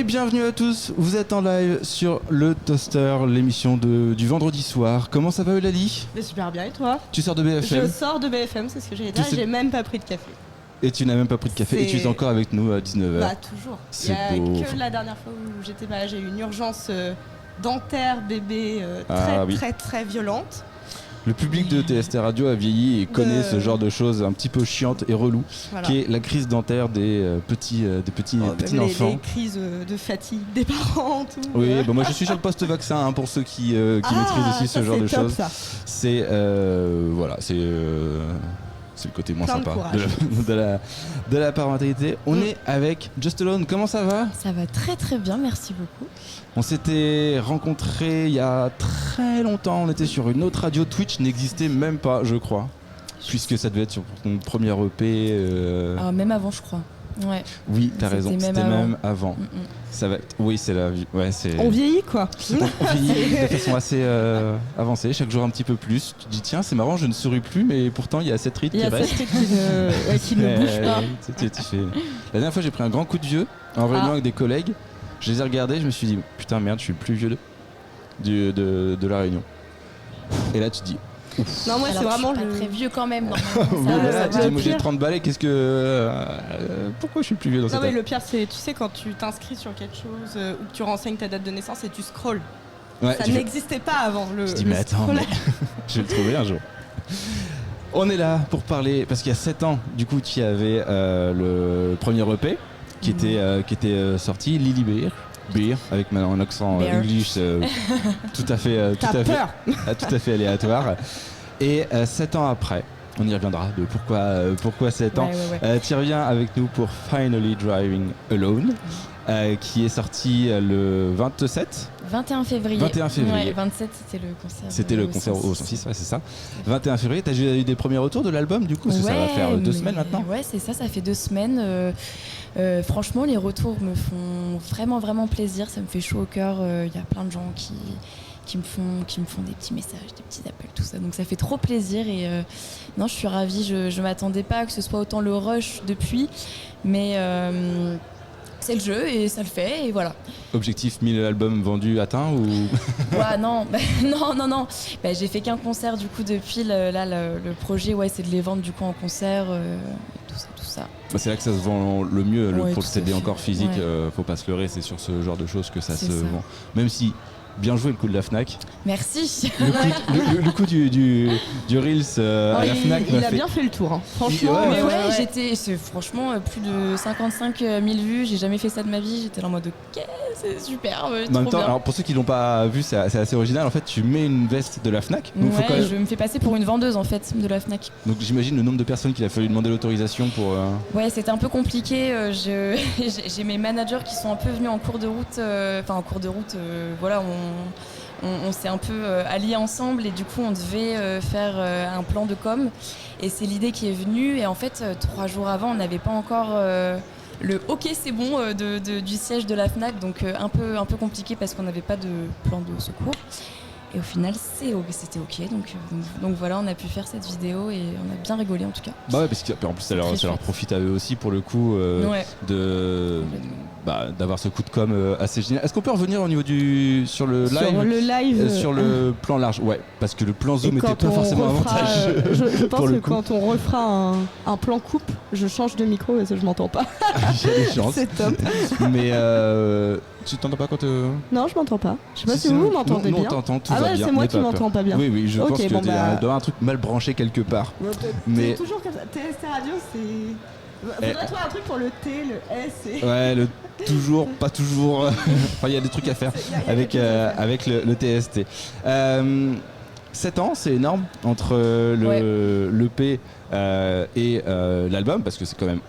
bienvenue à tous, vous êtes en live sur le Toaster, l'émission du vendredi soir. Comment ça va Eulalie ? Mais super bien, et toi ? Tu sors de BFM ? Je sors de BFM, c'est ce que j'allais dire, j'ai même pas pris de café. Et tu n'as même pas pris de café et tu es encore avec nous à 19h. Bah toujours. C'est Il beau. y a que la dernière fois où j'étais malade, j'ai eu une urgence dentaire bébé très violente. Le public de TST Radio a vieilli et connaît ce genre de choses un petit peu chiantes et reloues, voilà. Qui est la crise dentaire des petits enfants. Les crises de fatigue des parents, tout. Oui, bah moi je suis sur le post-vaccin pour ceux qui maîtrisent aussi ce genre de top, choses. Ça. C'est le côté moins plein sympa de la parentalité. On est avec Just Alone. Comment ça va ? Ça va très très bien, merci beaucoup. On s'était rencontrés il y a très longtemps. On était sur une autre radio. Twitch n'existait même pas, je crois. Puisque ça devait être sur ton premier EP. Même avant, je crois. Ouais. Oui, t'as raison. C'était même avant. Ça va. Oui, c'est la vie. Ouais, c'est. On vieillit quoi. On vieillit de façon assez avancée, chaque jour un petit peu plus. Tu te dis tiens, c'est marrant, je ne souris plus, mais pourtant il y a cette ride qui reste. Qui ne bouge pas. La dernière fois, j'ai pris un grand coup de vieux en réunion avec des collègues. Je les ai regardés, je me suis dit putain merde, je suis le plus vieux de la réunion. Et là, tu te dis. Ouf. Non, moi c'est vraiment pas très vieux quand même. Moi j'ai 30 balais, qu'est-ce que. Pourquoi je suis plus vieux dans cette mais le pire c'est, tu sais, quand tu t'inscris sur quelque chose ou que tu renseignes ta date de naissance et tu scrolls. Ouais, ça n'existait pas avant le. Je dis, mais attends, je vais le trouver un jour. On est là pour parler, parce qu'il y a 7 ans, du coup, tu avais le premier EP qui était sorti, Lily Beer, avec un accent English tout à fait aléatoire. Et 7 ans après, on y reviendra de pourquoi 7 ans. Ouais. Tu reviens avec nous pour Finally Driving Alone, qui est sorti le 21 février. 21 février. Ouais, 27, c'était le concert. C'était le concert au 106, ouais, c'est ça. 21 février, t'as eu des premiers retours de l'album, du coup, ça va faire 2 semaines maintenant. Ouais, c'est ça fait 2 semaines. Franchement, les retours me font vraiment, vraiment plaisir. Ça me fait chaud au cœur. Il y a plein de gens qui me font des petits messages, des petits appels, tout ça. Donc ça fait trop plaisir. Et non, je suis ravie. Je m'attendais pas à que ce soit autant le rush depuis. Mais c'est le jeu et ça le fait. Et voilà. Objectif 1000 albums vendus atteint ou... Ouais, non. J'ai fait qu'un concert du coup depuis. Le projet, c'est de les vendre du coup en concert. Tout ça. C'est là que ça se vend le mieux, pour le CD encore physique, faut pas se leurrer, c'est sur ce genre de choses que ça se vend. Même si, bien joué le coup de la Fnac. Merci. Le coup du Reels à la Fnac. Il a bien fait le tour, hein. Franchement. C'est franchement plus de 55 000 vues, j'ai jamais fait ça de ma vie, j'étais là en mode ok, c'est super. En même temps, alors pour ceux qui l'ont pas vu, c'est assez original, en fait tu mets une veste de la Fnac. Donc je me fais passer pour une vendeuse en fait de la Fnac. Donc j'imagine le nombre de personnes qu'il a fallu demander l'autorisation pour... Ouais, c'était un peu compliqué, j'ai mes managers qui sont un peu venus en cours de route, on s'est un peu alliés ensemble et du coup on devait faire un plan de com et c'est l'idée qui est venue et en fait 3 jours avant on n'avait pas encore le ok c'est bon du siège de la Fnac, donc un peu compliqué parce qu'on n'avait pas de plan de secours. Et au final, c'était ok. Donc voilà, on a pu faire cette vidéo et on a bien rigolé en tout cas. Bah ouais, parce qu'en plus ça leur profite à eux aussi pour le coup d'avoir ce coup de com assez génial. Est-ce qu'on peut revenir au niveau sur le live sur le plan large? Ouais, parce que le plan zoom n'était pas forcément avantageux. Je pense que quand on refera un plan coupe, je change de micro parce que je m'entends pas. J'ai des chances. C'est top. Mais tu t'entends pas quand Non, je m'entends pas. Je sais pas si vous m'entendez bien. Non, t'entends, tout va bien. C'est moi qui m'entends pas bien. Oui, je pense qu'il doit y avoir un truc mal branché quelque part. Mais toujours comme ça. TST Radio, c'est... Faudrait trouver un truc pour le T, le S et... Ouais, le toujours, pas toujours. Enfin, il y a des trucs à faire avec le TST. 7 ans, c'est énorme entre l'EP et l'album, parce que c'est quand même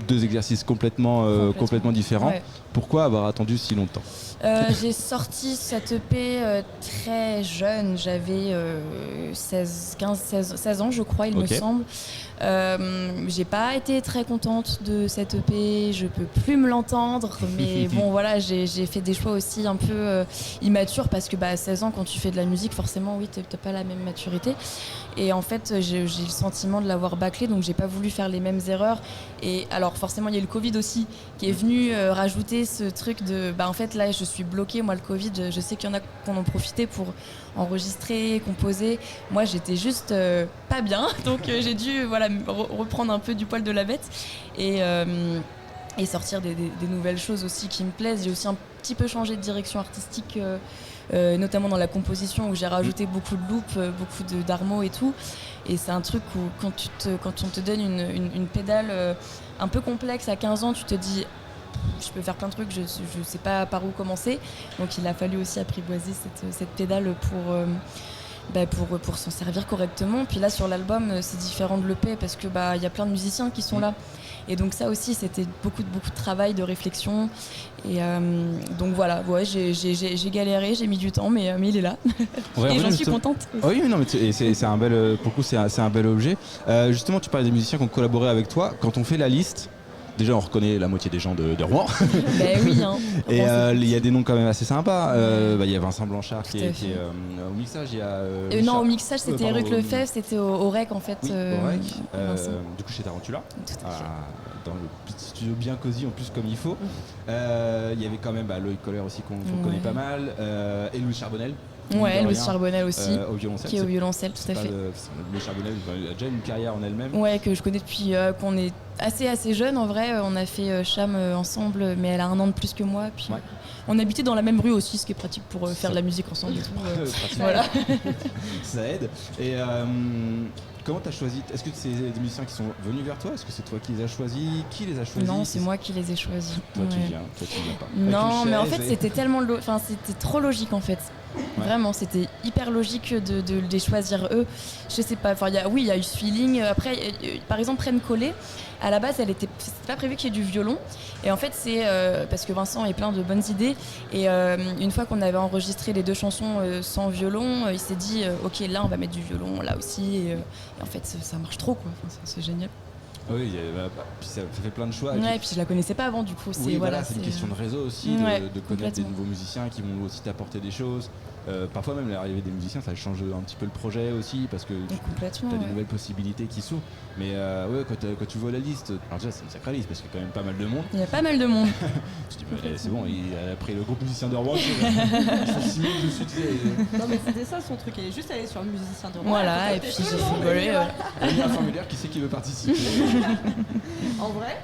2 exercices complètement différents. Ouais. Pourquoi avoir attendu si longtemps ? J'ai sorti cette EP très jeune, j'avais 16 ans je crois, il me semble. J'ai pas été très contente de cette EP, je peux plus me l'entendre, mais bon voilà, j'ai fait des choix aussi un peu immatures parce que à 16 ans quand tu fais de la musique forcément oui t'as pas la même maturité et en fait j'ai le sentiment de l'avoir bâclé, donc j'ai pas voulu faire les mêmes erreurs et alors forcément il y a eu le Covid aussi qui est venu rajouter avait ce truc de en fait là je suis bloquée, moi le Covid, je sais qu'il y en a qui en ont profité pour enregistrer, composer. Moi j'étais juste pas bien, donc j'ai dû reprendre un peu du poil de la bête et sortir des nouvelles choses aussi qui me plaisent. J'ai aussi un petit peu changé de direction artistique, notamment dans la composition où j'ai rajouté beaucoup de loops, beaucoup d'armos et tout. Et c'est un truc où quand on te donne une pédale un peu complexe à 15 ans, tu te dis je peux faire plein de trucs, je sais pas par où commencer. Donc il a fallu aussi apprivoiser cette pédale pour s'en servir correctement. Puis là sur l'album c'est différent de l'EP parce que y a plein de musiciens qui sont là. Et donc ça aussi c'était beaucoup de travail, de réflexion. Et donc voilà, j'ai galéré, j'ai mis du temps, mais il est là. Et j'en suis contente. Oui, non, mais c'est un bel, pour le coup, c'est un bel objet. Justement, tu parlais des musiciens qui ont collaboré avec toi. Quand on fait la liste, déjà on reconnaît la moitié des gens de Rouen. Oui. Hein. Et il y a des noms quand même assez sympas. Il y a Vincent Blanchard qui est au mixage. Il y a non, au mixage c'était Eric Lefebvre, c'était au REC en fait. Oui, au REC. Du coup chez Tarantula. Tout à fait. Dans le petit studio bien cosy en plus comme il faut. Il y avait quand même Loïc Kohler aussi qu'on connaît pas mal. Et Louis Charbonnel. Ouais, Louis Charbonnel aussi, au violoncelle, qui est au violoncelle, tout à fait. Louis Charbonnel a déjà une carrière en elle-même. Ouais, que je connais depuis qu'on est assez jeune en vrai. On a fait Cham ensemble, mais elle a 1 an de plus que moi. Puis on habitait dans la même rue aussi, ce qui est pratique pour faire de la musique ensemble et tout. Voilà. Ça aide. Et comment t'as choisi? Est-ce que c'est des musiciens qui sont venus vers toi? Est-ce que c'est toi qui les as choisis? Qui les a choisis? Non, c'est moi qui les ai choisis. Toi tu viens pas. Non, mais en fait c'était c'était trop logique en fait. Ouais. Vraiment, c'était hyper logique de les choisir eux. Je sais pas, il y a eu ce feeling. Après, par exemple, Prenne Collé, à la base, c'était pas prévu qu'il y ait du violon. Et en fait, c'est parce que Vincent est plein de bonnes idées. Et une fois qu'on avait enregistré les 2 chansons sans violon, il s'est dit ok, là, on va mettre du violon, là aussi. Et en fait, ça marche trop, quoi. C'est génial. Oui, puis ça fait plein de choix. Ouais, et puis je la connaissais pas avant, du coup. C'est une question de réseau aussi, de connaître des nouveaux musiciens qui vont aussi t'apporter des choses. Parfois même l'arrivée des musiciens, ça change un petit peu le projet aussi parce que tu as des nouvelles possibilités qui s'ouvrent. Mais quand tu vois la liste, alors déjà c'est une sacrée liste parce qu'il y a quand même pas mal de monde. Il y a pas mal de monde. Tu te dis c'est bon, il a pris le groupe musicien de Rouen. Ils font 6 000 de suite. Non mais c'était ça son truc, elle est juste allée sur le musicien de Rouen. Voilà, et puis j'ai fait voler. Il y a un formulaire qui sait qui veut participer. En vrai,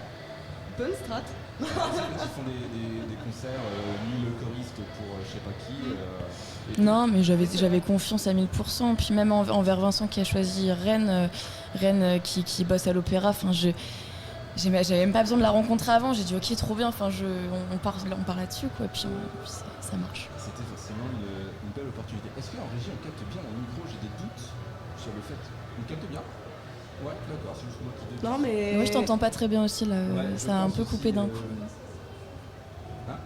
bonne strat. Ils font des concerts, 1000 choristes pour je sais pas qui. Non, mais j'avais confiance à 1000%. Puis même envers Vincent qui a choisi Rennes qui bosse à l'opéra. J'avais même pas besoin de la rencontrer avant. J'ai dit ok, trop bien. On part là-dessus quoi. Puis ça marche. C'était forcément une belle opportunité. Est-ce qu'en régie on capte bien dans le micro? J'ai des doutes sur le fait. On capte bien? Ouais, d'accord, c'est juste moi qui... Non, mais... Moi, je t'entends pas très bien aussi, là. Ça a un peu coupé d'un coup. Hein?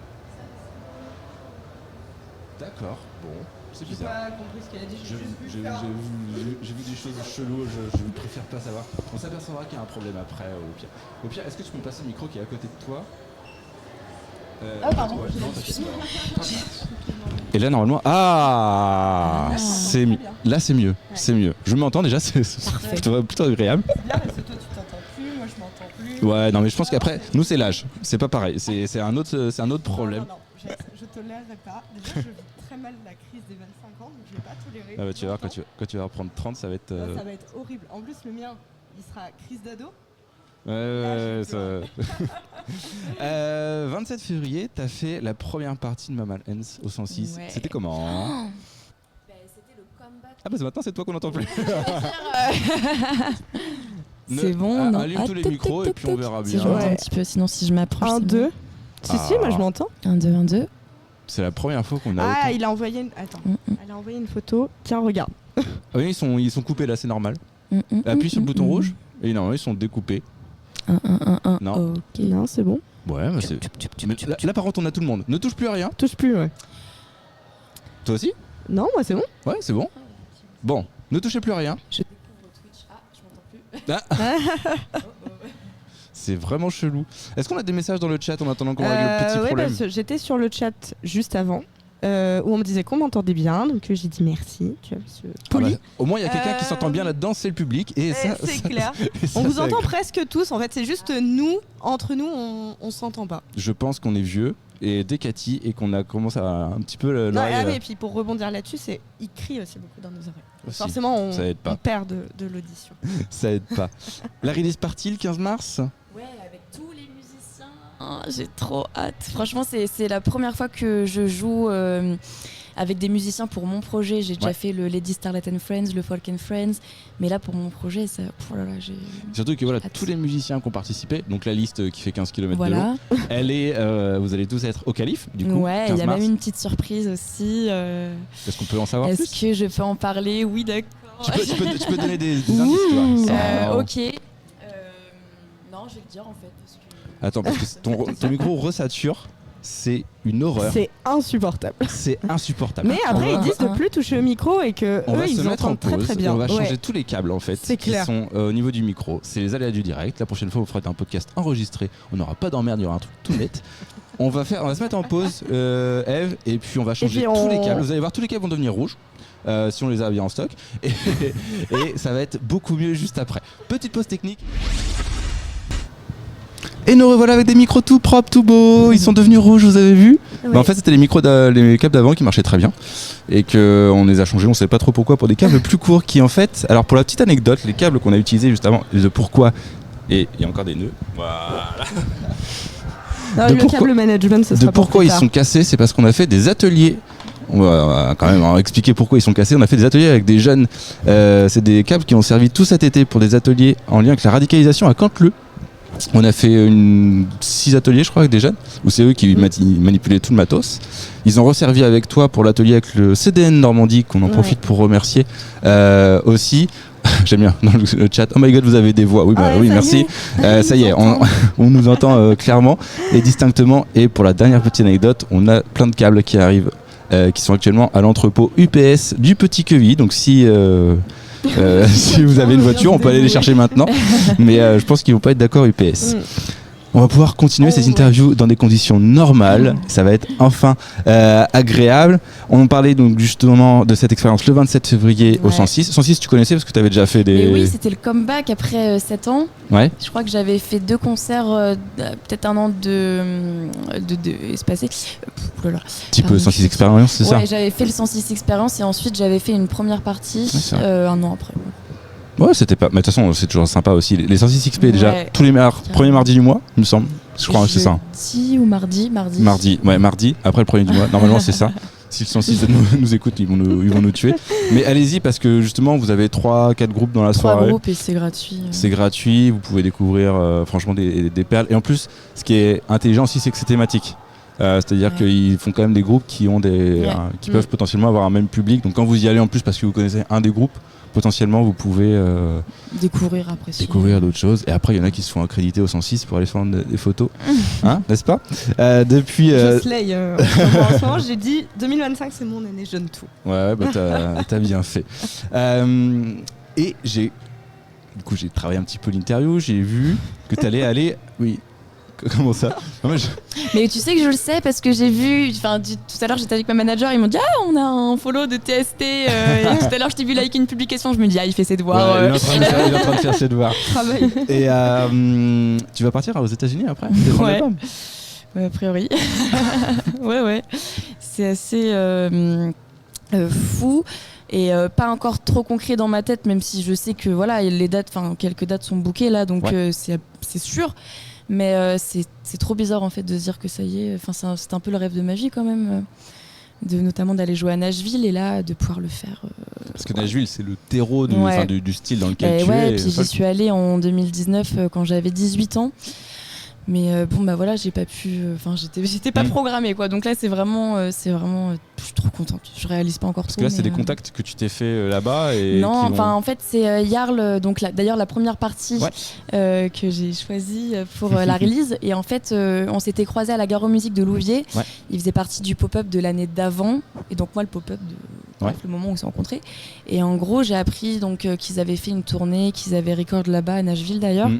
D'accord, bon, c'est bizarre. J'ai pas compris ce qu'elle a dit, j'ai vu des choses cheloues, je préfère pas savoir. On s'apercevra qu'il y a un problème après, au pire. Au pire, est-ce que tu peux me passer le micro qui est à côté de toi? Pardon. Ouais, non, et là normalement, c'est là c'est mieux, c'est mieux. Je m'entends déjà, c'est plutôt agréable. C'est bien parce que toi tu t'entends plus, moi je m'entends plus. Ouais, non mais je pense qu'après, nous c'est l'âge, c'est pas pareil, c'est un autre problème. Non, je tolérerai pas. Déjà je vis très mal la crise des 25 ans, donc je vais pas tolérer. Ah bah tu vas voir quand tu vas reprendre 30, ça va être. Ça va être horrible. En plus le mien, il sera crise d'ado. Ouais, ça... 27 février, t'as fait la première partie de Maman Hens au 106. Ouais. C'était comment? C'était le comeback. Ah bah maintenant c'est toi qu'on n'entend plus. C'est bon, non? Allume tous les micros et puis on verra bien. Si je m'entends un petit peu, sinon si je m'approche. 1, 2. Si, moi je m'entends. 1, 2, 1, 2. C'est la première fois qu'on a. Il a envoyé une. Attends. Elle a envoyé une photo. Tiens, regarde. Oui, ils sont coupés là, c'est normal. Appuie sur le bouton rouge et normalement ils sont découpés. 1. Non. Ok. Non, c'est bon. Ouais, mais c'est. Mais là, par contre, on a tout le monde. Ne touche plus à rien. Touche plus, ouais. Toi aussi? Non, moi c'est bon. Ouais, c'est bon. Bon, ne touchez plus à rien. Je découvre Twitch. Je m'entends plus. C'est vraiment chelou. Est-ce qu'on a des messages dans le chat en attendant qu'on règle le petit problème? Parce que j'étais sur le chat juste avant. Où on me disait qu'on m'entendait bien, donc j'ai dit merci. Tu vois, poli. Au moins il y a quelqu'un qui s'entend bien là-dedans, c'est le public. Et ça, c'est clair. On vous entend presque tous. En fait, c'est juste nous, entre nous, on s'entend pas. Je pense qu'on est vieux et Decati et qu'on a commencé à un petit peu l'oreille. Et puis pour rebondir là-dessus, il crie aussi beaucoup dans nos oreilles. Aussi. Forcément, on perd de l'audition. Ça aide pas. La release party le 15 mars. Ouais, avec tous les musiciens. J'ai trop hâte. Franchement, c'est la première fois que je joue avec des musiciens pour mon projet. J'ai déjà fait le Lady Starlet and Friends, le Folk and Friends, mais là pour mon projet, ça, j'ai surtout que voilà, tous les musiciens qui ont participé, donc la liste qui fait 15 km de long, elle est, vous allez tous être au Calife du coup. Ouais, il y a même une petite surprise aussi. Est-ce qu'on peut en savoir plus ? Est-ce que je peux en parler ? Oui, d'accord. Tu peux donner des indices, toi. Ok. Non, je vais le dire en fait. Parce que... Attends, parce que ton micro resature. C'est une horreur. C'est insupportable. C'est insupportable. Mais après, ils disent de plus toucher au micro et que eux, ils entendent très très bien. On va changer tous les câbles en fait. C'est clair. Qui sont au niveau du micro. C'est les aléas du direct. La prochaine fois, vous ferez un podcast enregistré. On n'aura pas d'emmerde, il y aura un truc tout net. On va se mettre en pause, Eve, et puis on va changer tous les câbles. Vous allez voir, tous les câbles vont devenir rouges. Si on les a bien en stock. Et ça va être beaucoup mieux juste après. Petite pause technique. Et nous revoilà avec des micros tout propres, tout beaux. Ils sont devenus rouges, vous avez vu ? Oui. En fait, c'était les câbles d'avant qui marchaient très bien et qu'on les a changés, on ne sait pas trop pourquoi, pour des câbles plus courts qui en fait... Alors pour la petite anecdote, les câbles qu'on a utilisés juste avant, de pourquoi, et il y a encore des nœuds, voilà. Câble management, ce sera de pourquoi ils sont cassés, c'est parce qu'on a fait des ateliers. On va quand même expliquer pourquoi ils sont cassés. On a fait des ateliers avec des jeunes. C'est des câbles qui ont servi tout cet été pour des ateliers en lien avec la radicalisation à Canteleu. On a fait 6 ateliers, je crois, avec des jeunes, où c'est eux qui manipulaient tout le matos. Ils ont resservi avec toi pour l'atelier avec le CDN Normandie, qu'on en profite pour remercier aussi. J'aime bien dans le chat. Oh my god, vous avez des voix. Oui, oui, merci. Ça y est, on nous entend clairement et distinctement. Et pour la dernière petite anecdote, on a plein de câbles qui arrivent, qui sont actuellement à l'entrepôt UPS du Petit Queville. Donc si vous avez une voiture, on peut aller les chercher maintenant. Mais je pense qu'ils vont pas être d'accord UPS. On va pouvoir continuer ces interviews dans des conditions normales. Ça va être enfin agréable. On parlait donc justement de cette expérience le 27 février au 106. 106, tu connaissais parce que tu avais déjà fait des... Mais oui, c'était le comeback après 7 ans. Ouais. Je crois que j'avais fait 2 concerts, peut-être un an de espacé. Type 106 expérience, c'est ça ? Ouais, j'avais fait le 106 expérience et ensuite j'avais fait une première partie un an après. Ouais, c'était pas. Mais de toute façon, c'est toujours sympa aussi. Les 106 XP, déjà, tous les premiers mardis du mois, il me semble. Je crois que c'est ça. Jeudi ou mardi ? Mardi, après le premier du mois. Normalement, c'est ça. Si le 106 nous écoute, ils vont nous tuer. Mais allez-y, parce que justement, vous avez 3-4 groupes dans la soirée. 3 groupes et c'est gratuit. C'est gratuit, vous pouvez découvrir franchement des perles. Et en plus, ce qui est intelligent aussi, c'est que c'est thématique. C'est-à-dire qu'ils font quand même des groupes qui ont qui peuvent potentiellement avoir un même public. Donc quand vous y allez en plus parce que vous connaissez un des groupes, potentiellement vous pouvez découvrir, apprécier. Découvrir d'autres choses. Et après il y en a qui se font accréditer au 106 pour aller faire des photos, n'est-ce pas depuis je slay en ce moment j'ai dit 2025 c'est mon année jeune tout. Ouais, bah t'as bien fait. Et j'ai travaillé un petit peu l'interview, j'ai vu que t'allais aller... Oui. Comment ça ? Mais tu sais que je le sais parce que j'ai vu, tout à l'heure j'étais avec ma manager, ils m'ont dit on a un follow de TST et tout à l'heure je t'ai vu liker une publication, je me dis il fait ses devoirs. Ouais, il est en train de faire ses devoirs. Travail. Et tu vas partir aux États-Unis après ? Ouais, a priori. ouais. C'est assez fou. Et pas encore trop concret dans ma tête, même si je sais que voilà, les dates, quelques dates sont bookées là, donc c'est sûr. Mais c'est trop bizarre en fait de se dire que ça y est. C'est un peu le rêve de ma vie quand même, notamment d'aller jouer à Nashville et là de pouvoir le faire. Parce que Nashville c'est le terreau du style dans lequel tu es. Ouais, puis j'y suis allée en 2019 quand j'avais 18 ans. Mais voilà, j'ai pas pu. J'étais pas programmée quoi. Donc là, c'est vraiment. Je suis trop contente. Je réalise pas encore trop. Parce que là, c'est des contacts que tu t'es fait là-bas et. Non, en fait, c'est Jarl. Donc d'ailleurs, la première partie que j'ai choisie pour la release. Et en fait, on s'était croisés à la Gare aux Musiques de Louviers. Ouais. Il faisait partie du pop-up de l'année d'avant. Et donc moi, le pop-up le moment où on s'est rencontrés. Et en gros, j'ai appris donc qu'ils avaient fait une tournée, qu'ils avaient record là-bas à Nashville d'ailleurs.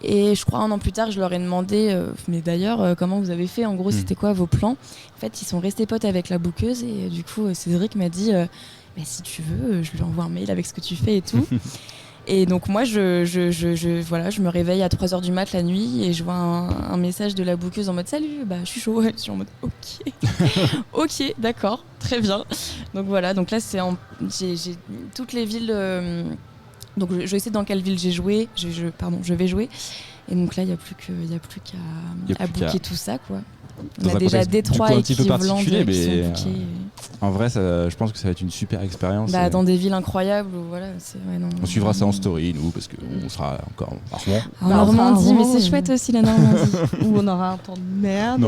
Et je crois 1 an plus tard, je leur ai demandé mais d'ailleurs, comment vous avez fait ? En gros, c'était quoi vos plans ? En fait, ils sont restés potes avec la bookeuse et du coup, Cédric m'a dit si tu veux, je lui envoie un mail avec ce que tu fais et tout. Et donc moi, je me réveille à 3h du mat la nuit et je vois un message de la bookeuse en mode salut, je suis chaud. Je suis en mode ok, ok, d'accord, très bien. Donc voilà, donc là j'ai toutes les villes. Donc je sais dans quelle ville j'ai joué, je vais jouer. Et donc là, il n'y a plus qu'à booker tout ça, quoi. On a déjà Détroit et Cleveland qui sont bookés. En vrai, je pense que ça va être une super expérience. Dans des villes incroyables. Voilà, on suivra ça en story, nous, parce qu'on sera encore en Normandie. Mais c'est chouette aussi, la Normandie. Où on aura un temps de merde.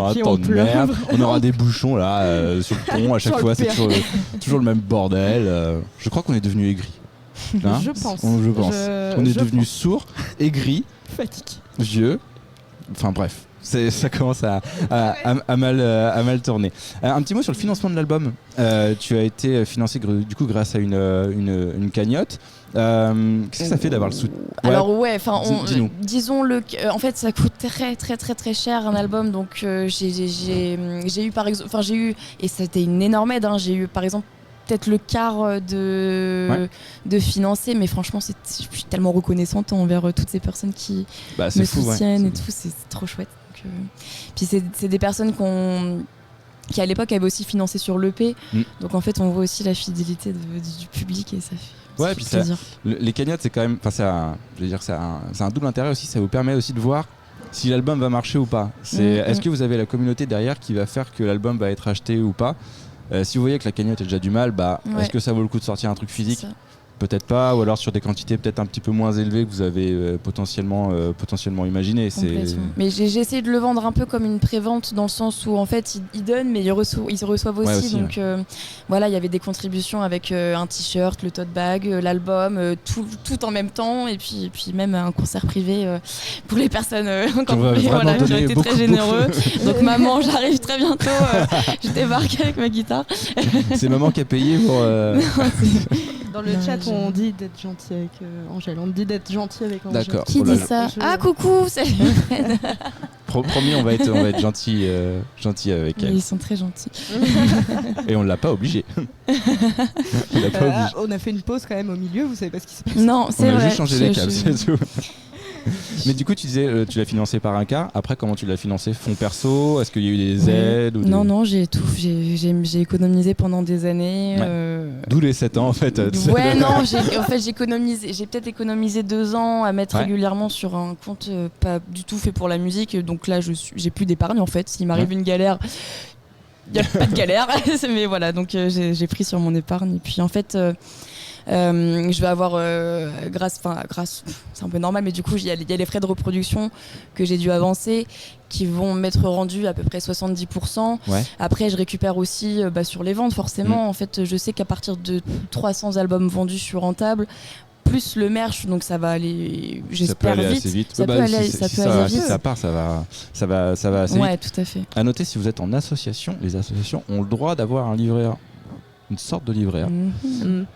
On aura des bouchons là, sur le pont. À chaque fois, c'est toujours le même bordel. Je crois qu'on est devenu aigris. Hein, je pense. On est devenu sourd, aigri, fatigué, vieux. Enfin bref. Ça commence à mal tourner. Un petit mot sur le financement de l'album. Tu as été financé du coup grâce à une cagnotte. Qu'est-ce que ça fait d'avoir le soutien? Alors disons en fait ça coûte très très très très cher un album, donc j'ai eu par exemple, et c'était une énorme aide, j'ai eu par exemple peut-être le quart de financer, mais franchement je suis tellement reconnaissante envers toutes ces personnes qui me soutiennent et tout, c'est trop chouette. Puis c'est des personnes qui à l'époque avaient aussi financé sur l'EP, donc en fait on voit aussi la fidélité du public et ça fait plaisir. Les cagnottes, c'est quand même, c'est un double intérêt aussi, ça vous permet aussi de voir si l'album va marcher ou pas. Est-ce que vous avez la communauté derrière qui va faire que l'album va être acheté ou pas? Si vous voyez que la cagnotte a déjà du mal, est-ce que ça vaut le coup de sortir un truc physique? Peut-être pas, ou alors sur des quantités peut-être un petit peu moins élevées que vous avez potentiellement imaginé. Mais j'ai essayé de le vendre un peu comme une prévente, dans le sens où en fait ils donnent mais ils reçoivent aussi, donc voilà, il y avait des contributions avec un t-shirt, le tote bag, l'album, tout en même temps, et puis même un concert privé pour les personnes qui ont été très généreux. Donc maman, j'arrive très bientôt, je débarque avec ma guitare. C'est maman qui a payé pour... Dans le chat, on dit d'être gentil avec Angèle. On dit d'être gentil avec Angèle. D'accord. Qui dit ça? Ah, coucou, salut. Promis, on va être gentil avec elle. Ils sont très gentils. Et on l'a pas obligé. On a fait une pause quand même au milieu. Vous savez pas ce qui s'est passé? Non, c'est vrai. On a juste changé les câbles, c'est tout. Mais du coup, tu disais, tu l'as financé par un quart. Après, comment tu l'as financé? Fonds perso? Est-ce qu'il y a eu des aides ou Non, j'ai tout. J'ai économisé pendant des années. D'où les 7 ans, en fait. J'ai peut-être économisé 2 ans à mettre régulièrement sur un compte pas du tout fait pour la musique. Donc là, j'ai plus d'épargne, en fait. S'il m'arrive une galère, il n'y a pas de galère. Mais voilà, donc j'ai pris sur mon épargne. Et puis, en fait... je vais avoir grâce, c'est un peu normal, mais du coup il y a les frais de reproduction que j'ai dû avancer qui vont m'être rendus à peu près 70%. Après je récupère aussi sur les ventes forcément. En fait je sais qu'à partir de 300 albums vendus, je suis rentable, plus le merch, donc ça va aller, j'espère, vite. Ça peut aller vite. Si ça part, ça va assez vite. Ouais, tout à fait. À noter, si vous êtes en association, les associations ont le droit d'avoir un livret A. Une sorte de livret A.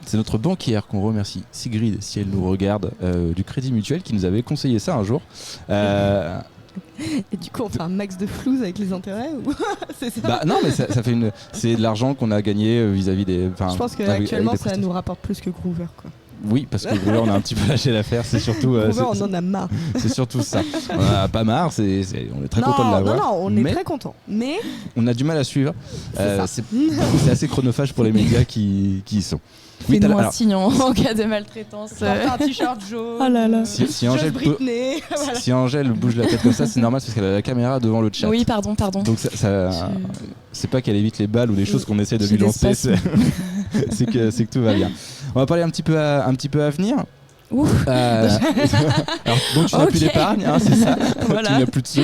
C'est notre banquière qu'on remercie, Sigrid, si elle nous regarde, du Crédit Mutuel, qui nous avait conseillé ça un jour. Et du coup, on fait un max de flouze avec les intérêts ou c'est ça? Non, mais ça fait c'est de l'argent qu'on a gagné vis-à-vis des. Je pense qu'actuellement, ça nous rapporte plus que Groover, quoi. Oui, parce que Groover, on a un petit peu lâché l'affaire, c'est surtout... Groover, on en a marre. C'est surtout ça. On en a pas marre, on est très content de l'avoir. Non, on est très content. Mais... On a du mal à suivre. C'est assez chronophage pour les médias qui y sont. Fais-nous un signe en cas de maltraitance. Un t-shirt jaune. Oh là là. Si Angèle bouge la tête comme ça, c'est normal parce qu'elle a la caméra devant le chat. Oui, pardon. Donc c'est pas qu'elle évite les balles ou des choses qu'on essaie de lui lancer. C'est que tout va bien. On va parler un petit peu à venir. Alors, donc tu n'as plus d'épargne, c'est ça. Voilà. Tu n'as plus de sous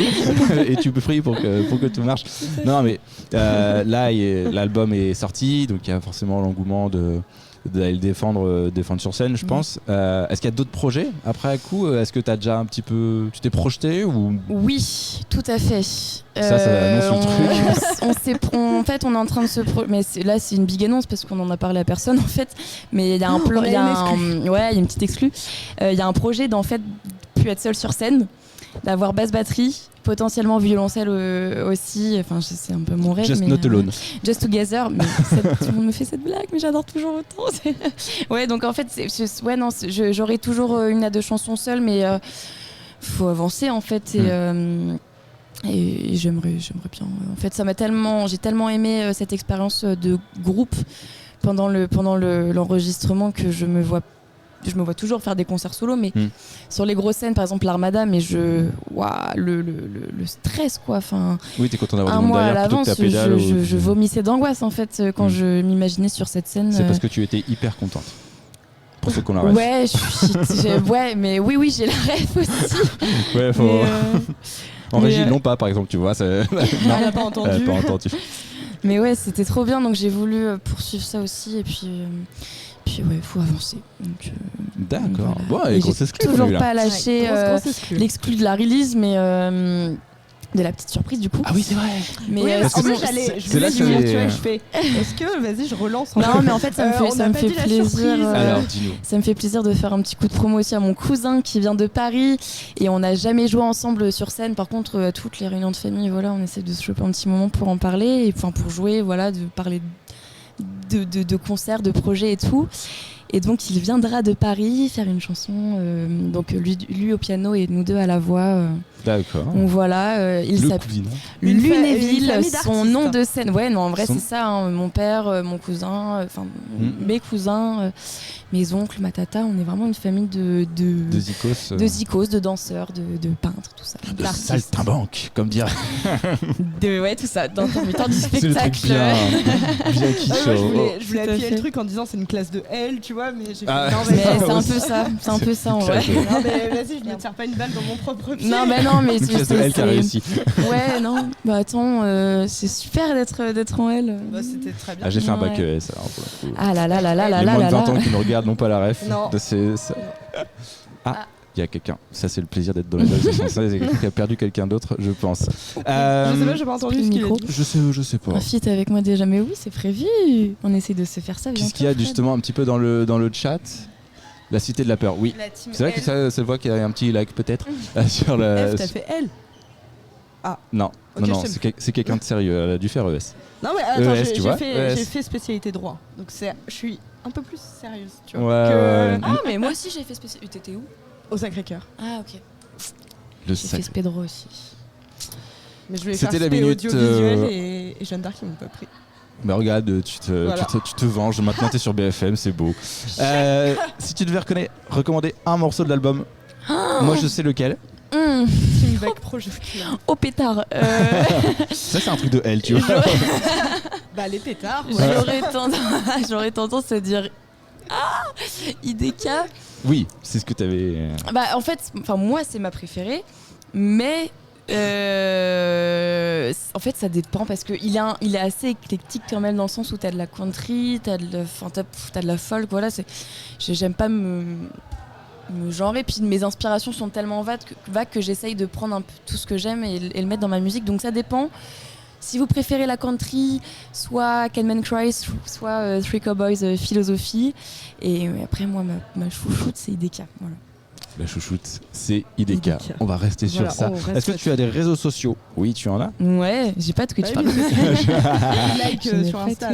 et tu peux prier pour que tout marche. Non, mais là, l'album est sorti, donc il y a forcément l'engouement d'aller le défendre sur scène, je pense. Est-ce qu'il y a d'autres projets après coup? Est-ce que tu as déjà tu t'es projeté ou... Oui, tout à fait. Ça annonce le truc. En fait, on est en train de se... Mais là, c'est une big annonce parce qu'on en a parlé à personne, en fait. Mais il y a un plan... il y a une petite exclue. Il y a un projet d'en fait plus être seul sur scène. d'avoir basse batterie, potentiellement violoncelle aussi. Enfin, c'est un peu mon rêve. Just Not Alone. Just Together. Mais tout le monde me fait cette blague, mais j'adore toujours autant. Ouais, donc en fait, j'aurais toujours une à deux chansons seule, mais faut avancer en fait. Et j'aimerais bien. En fait, j'ai tellement aimé cette expérience de groupe pendant l'enregistrement que je me vois toujours faire des concerts solo, mais sur les grosses scènes, par exemple l'Armada, mais le stress quoi. Enfin, oui, t'es content d'avoir un du monde mois à derrière plutôt que ta pédale. Je vomissais d'angoisse en fait quand je m'imaginais sur cette scène. C'est parce que tu étais hyper contente. Pour ceux qu'on la rêve. Ouais, mais oui, j'ai la rêve aussi. Ouais, faut. En régie, non pas, par exemple, tu vois. Elle n'a pas entendu. Elle a pas entendu. Mais ouais, c'était trop bien, donc j'ai voulu poursuivre ça aussi, et puis ouais, faut avancer. Donc, d'accord. Voilà. Bon, et grosse exclu. Toujours pas lâché l'exclu de la release, mais de la petite surprise du coup. Ah oui, c'est vrai. Mais oui, parce que je fais. Est-ce que vas-y, je relance. Non, mais en fait, ça me fait plaisir. Alors, dis-nous. Ça me fait plaisir de faire un petit coup de promo aussi à mon cousin qui vient de Paris, et on n'a jamais joué ensemble sur scène. Par contre, à toutes les réunions de famille, voilà, on essaie de se choper un petit moment pour en parler, et pour jouer, voilà, de parler de concerts, de projets et tout. Et donc il viendra de Paris faire une chanson, donc lui au piano et nous deux à la voix. D'accord. Donc voilà, il s'appelle Lunéville, son nom de scène. Ouais, non, en vrai c'est ça. Hein, mon père, mon cousin, mes cousins, mes oncles, ma tata, on est vraiment une famille de zikos, de danseurs, de peintres, tout ça. De saltimbanques, comme dire. Ouais, tout ça, dans le temps du spectacle. Bien kitscho. Je voulais appuyer le truc en disant c'est une classe de L, tu vois, mais j'ai fait c'est un peu ça en vrai. Non mais vas-y, je ne tire pas une balle dans mon propre pied. Non, mais une classe de L qui a réussi. Ouais, non, bah attends, c'est super d'être en L. Bah c'était très bien. J'ai fait un bac ES alors pour le coup. Ah là. Les moins de 20 ans qui nous regardent n'ont pas la ref. Non. Il y a quelqu'un, ça c'est le plaisir d'être dans les bases françaises, il y a quelqu'un qui a perdu quelqu'un d'autre, je pense. Je sais pas, j'ai pas entendu ce qu'il a dit. Je sais pas. Un feat avec moi déjà, mais oui, c'est prévu. On essaie de se faire ça. Qu'est-ce qu'il y a justement un petit peu dans le chat? La cité de la peur, oui. C'est vrai que ça se voit qu'il y a un petit like peut-être sur la. F, t'as fait L. Non, okay, non, c'est quelqu'un de sérieux, elle a dû faire ES. Non mais attends, ES, j'ai fait spécialité droit, donc je suis un peu plus sérieuse, tu vois. Ouais. Ah mais moi aussi j'ai fait spécialité. T'étais où? Au Sacré-Cœur. Ah ok. J'ai fait Spédro aussi. Mais je voulais faire spé audiovisuel et Jeanne d'Arc, ils m'ont pas pris. Bah regarde, tu te venges, maintenant t'es sur BFM, c'est beau. Si tu devais recommander un morceau de l'album, moi je sais lequel. Team Back Project. Au pétard. Ça c'est un truc de L, tu vois. Bah les pétards. J'aurais tendance à dire IDK. Oui, c'est ce que t'avais. Bah en fait, moi c'est ma préférée, mais en fait ça dépend parce que il est assez éclectique quand même dans le sens où t'as de la country, t'as de la folk, voilà. J'aime pas me genrer, puis mes inspirations sont tellement vagues que j'essaye de prendre un peu tout ce que j'aime et le mettre dans ma musique, donc ça dépend. Si vous préférez la country, soit Can Man Cry, soit Three Cowboys Philosophie. Et après, moi, ma chouchoute, c'est IDK. Voilà. La chouchoute, c'est IDK. On va rester sur ça. Est-ce que tu as des réseaux sociaux? Oui, tu en as. Ouais, j'ai pas Twitch. Sur Insta.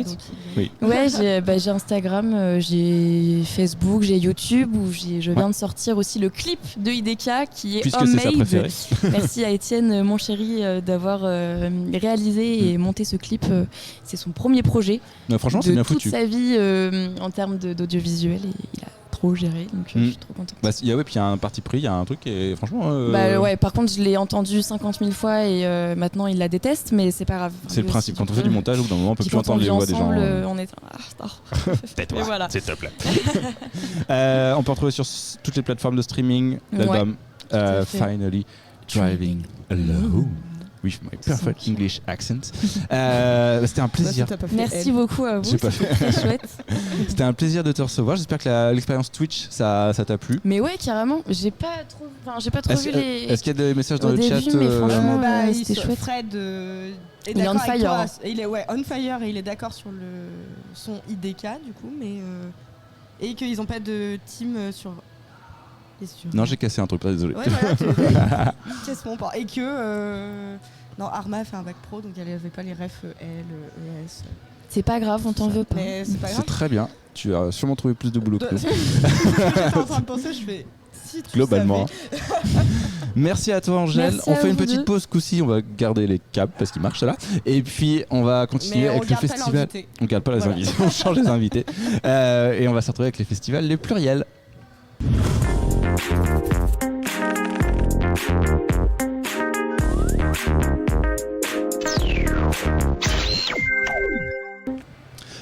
Oui. Ouais, j'ai Instagram, j'ai Facebook, j'ai YouTube, où je viens de sortir aussi le clip de IDK qui est puisque homemade. C'est sa préférée. Merci à Étienne, mon chéri, d'avoir réalisé et monté ce clip. C'est son premier projet. Non, franchement, c'est bien foutu. De toute sa vie en termes d'audiovisuel, et il a trop géré, donc je suis trop contente. Puis il y a un parti pris, il y a un truc et franchement. Ouais, par contre, je l'ai entendu 50 000 fois et maintenant il la déteste, mais c'est pas grave. C'est le principe. Quand on fait du montage, au bout d'un moment, on peut plus entendre les voix des gens. On est. Tais-toi, voilà. s'il te plaît. On peut retrouver sur toutes les plateformes de streaming l'album Finally Driving Alone. With my perfect English accent. C'était un plaisir. Merci beaucoup à vous. C'était très chouette. C'était un plaisir de te recevoir. J'espère que l'expérience Twitch, ça t'a plu. Mais ouais, carrément. J'ai pas trop vu les. Est-ce qu'il y a des messages dans le début, chat? Mais franchement, c'était chouette. Fred il est on fire. Il est on fire et il est d'accord sur le son IDK du coup, mais et qu'ils n'ont pas de team sur Non, j'ai cassé un truc, désolé. Ouais, voilà, casse mon pas. Et que non, Arma a fait un bac pro, donc elle n'avait pas les refs L, ES. C'est pas grave, on t'en veut pas. Mais c'est pas grave. C'est très bien. Tu as sûrement trouvé plus de boulot que nous. J'étais en train de penser, je fais si tu globalement. Merci à toi, Angèle. Merci on fait une vous petite deux. pause coup-ci. On va garder les câbles parce qu'ils marchent là. Et puis on va continuer Mais on avec le garde pas festival. l'invité. On garde pas les Voilà. invités. On change les invités. Et on va se retrouver avec les festivals les pluriels.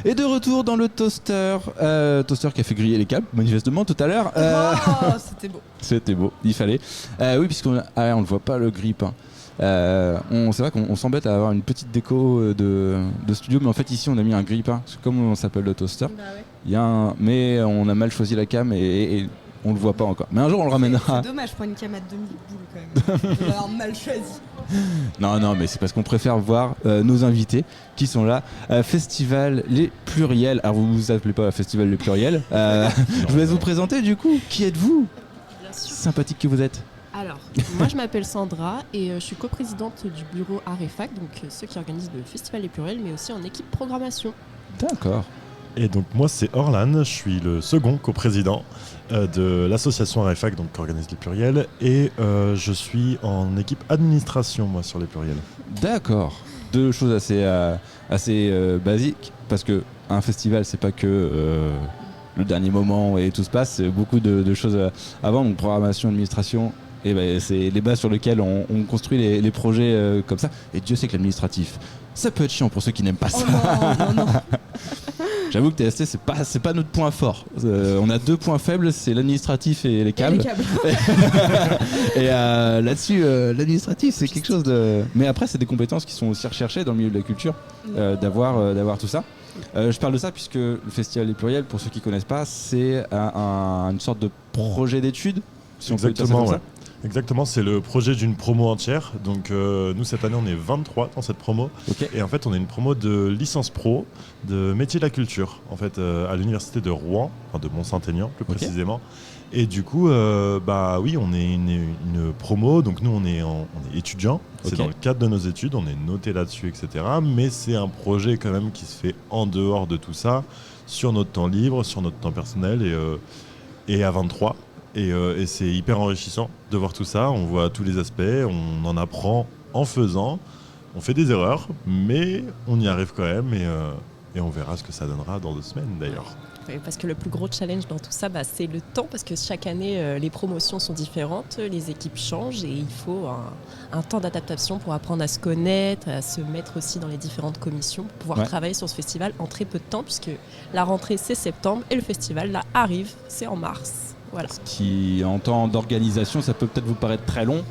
Et de retour dans le toaster, toaster qui a fait griller les câbles manifestement tout à l'heure. Oh, c'était beau. C'était beau, il fallait. Oui, puisqu'on on ne voit pas le grille-pain. C'est vrai qu'on s'embête à avoir une petite déco de studio, mais en fait ici on a mis un grille-pain. Comme on s'appelle le toaster, Bah ouais. il y a mais on a mal choisi la cam et on le voit pas encore. Mais un jour on le ramènera. C'est dommage pour une cam à 2000 boules quand même. On va avoir mal choisi. Non, mais c'est parce qu'on préfère voir nos invités qui sont là. Festival Les Pluriels. Alors vous vous appelez pas Festival Les Pluriels. Je vous laisse vous présenter du coup. Qui êtes-vous ? Bien sûr. Sympathique que vous êtes. Alors, moi je m'appelle Sandra et je suis coprésidente du bureau Arefac, donc ceux qui organisent le Festival Les Pluriels, mais aussi en équipe programmation. D'accord. Et donc moi c'est Orlan, je suis le second coprésident de l'association Arefac, donc qui organise les pluriels, et je suis en équipe administration moi sur les pluriels. D'accord. Deux choses assez basiques, parce que un festival c'est pas que le dernier moment et tout se passe, c'est beaucoup de choses avant, donc programmation, administration. Et ben, c'est les bases sur lesquelles on construit les projets comme ça. Et Dieu sait que l'administratif, ça peut être chiant pour ceux qui n'aiment pas ça. Oh non. J'avoue que TST, c'est pas notre point fort. On a deux points faibles, c'est l'administratif et les câbles. Et là-dessus, l'administratif, c'est quelque chose de... Mais après, c'est des compétences qui sont aussi recherchées dans le milieu de la culture, d'avoir tout ça. Je parle de ça puisque le Festival des Pluriels, pour ceux qui ne connaissent pas, c'est une sorte de projet d'études, si on peut dire ça comme ça. Exactement, c'est le projet d'une promo entière. Donc nous cette année on est 23 dans cette promo. Okay. Et en fait on est une promo de licence pro de métier de la culture en fait à l'université de Rouen, enfin de Mont-Saint-Aignan plus précisément. Et du coup oui on est une promo, donc nous on est étudiants, c'est dans le cadre de nos études, on est noté là-dessus etc. Mais c'est un projet quand même qui se fait en dehors de tout ça, sur notre temps libre, sur notre temps personnel et à 23. Et c'est hyper enrichissant de voir tout ça, on voit tous les aspects, on en apprend en faisant, on fait des erreurs, mais on y arrive quand même et on verra ce que ça donnera dans 2 semaines d'ailleurs. Oui, parce que le plus gros challenge dans tout ça, c'est le temps, parce que chaque année, les promotions sont différentes, les équipes changent et il faut un temps d'adaptation pour apprendre à se connaître, à se mettre aussi dans les différentes commissions, pour pouvoir travailler sur ce festival en très peu de temps, puisque la rentrée c'est septembre et le festival là arrive, c'est en mars. Voilà. Ce qui, en temps d'organisation, ça peut peut-être vous paraître très long.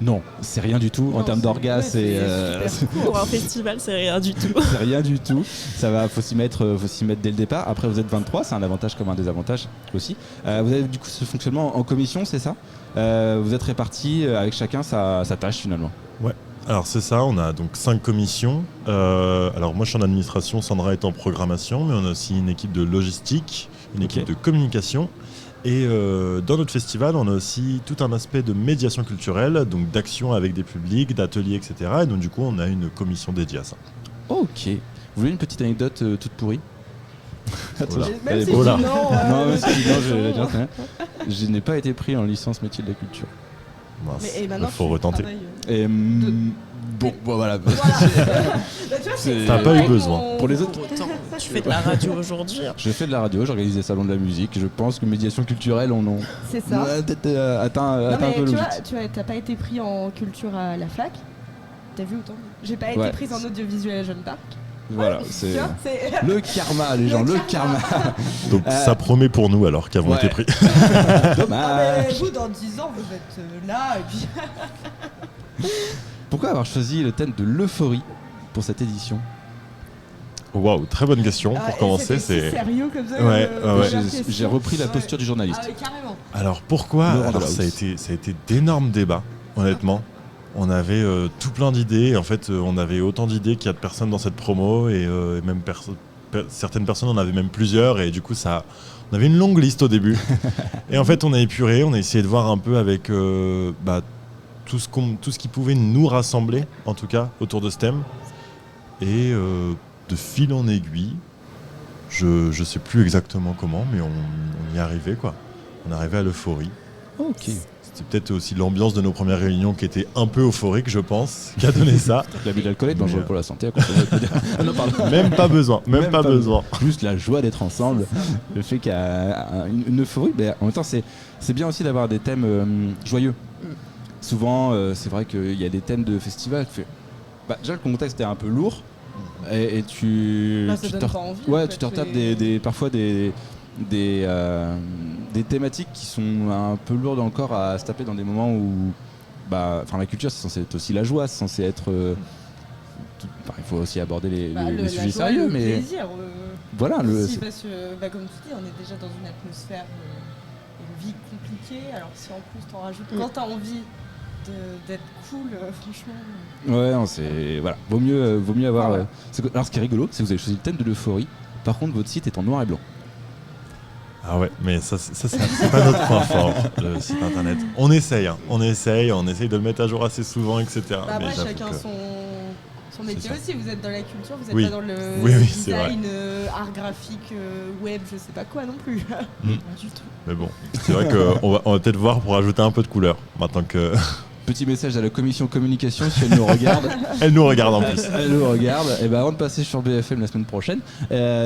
Non, c'est rien du tout. En termes d'orga, c'est pour un festival, c'est rien du tout. C'est rien du tout. Faut s'y mettre dès le départ. Après, vous êtes 23, c'est un avantage comme un désavantage aussi. Vous avez du coup ce fonctionnement en commission, c'est ça ? Vous êtes répartis avec chacun sa tâche finalement. Ouais. Alors c'est ça, on a donc 5 commissions. Alors moi je suis en administration, Sandra est en programmation, mais on a aussi une équipe de logistique, une équipe de communication. Et dans notre festival, on a aussi tout un aspect de médiation culturelle, donc d'action avec des publics, d'ateliers, etc. Et donc du coup, on a une commission dédiée à ça. Ok. Vous voulez une petite anecdote toute pourrie ? Même si je n'ai pas été pris en licence métier de la culture. Mince, il faut retenter. Bon, voilà. T'as pas eu besoin. Pour les autres, tu fais de la radio aujourd'hui. Je fais de la radio, j'organise des salons de la musique. Je pense que médiation culturelle, c'est ça. Peut-être atteint un peu le but. Tu vois, t'as pas été pris en culture à la FLAC. T'as vu autant ? J'ai pas été prise en audiovisuel à Jeune Parc. Voilà, c'est le karma, les gens, le karma. Donc ça promet pour nous alors qu'avons été pris. Dommage. Mais vous, dans 10 ans, vous êtes là et puis... Pourquoi avoir choisi le thème de l'euphorie pour cette édition ? Waouh, très bonne question pour commencer. C'est sérieux comme ça. J'ai repris la posture du journaliste. Carrément. Alors pourquoi ? Ça a été d'énormes débats, honnêtement. On avait tout plein d'idées. En fait, on avait autant d'idées qu'il y a de personnes dans cette promo et même certaines personnes en avaient même plusieurs. Et du coup, On avait une longue liste au début. Et en fait, on a épuré, on a essayé de voir un peu avec tout ce qui pouvait nous rassembler, en tout cas, autour de ce thème. Et de fil en aiguille, je sais plus exactement comment, mais on y arrivait, quoi. On arrivait à l'euphorie. Ok. C'était peut-être aussi l'ambiance de nos premières réunions qui était un peu euphorique, je pense, qui a donné ça. L'abus d'alcool est dangereux pour la santé. Non, pardon. Même pas besoin. Juste la joie d'être ensemble. Le fait qu'il y a une euphorie. En même temps, c'est bien aussi d'avoir des thèmes joyeux. Souvent, c'est vrai qu'il y a des thèmes de festival. Déjà, le contexte est un peu lourd. Et tu te retapes parfois des thématiques qui sont un peu lourdes encore à se taper dans des moments où la culture c'est censé être aussi la joie, c'est censé être il faut aussi aborder les sujets sérieux, mais plaisir, voilà aussi, parce que comme tu dis, on est déjà dans une atmosphère une vie compliquée, alors si en plus t'en rajoutes quand t'as envie d'être cool, franchement. Ouais, non, c'est voilà, vaut mieux avoir. Alors ce qui est rigolo, c'est que vous avez choisi le thème de l'euphorie. Par contre, votre site est en noir et blanc. Ah ouais, mais ça c'est pas notre point fort, le site internet. On essaye de le mettre à jour assez souvent, etc. Après, chacun son métier aussi. Vous êtes dans la culture, vous êtes pas dans le design, art graphique, web, je sais pas quoi non plus. Pas du tout. Mais bon, c'est vrai qu'on va peut-être voir pour ajouter un peu de couleur maintenant que. Petit message à la commission communication si elle nous regarde. Elle nous regarde en plus. Elle nous regarde. Et avant de passer sur BFM la semaine prochaine,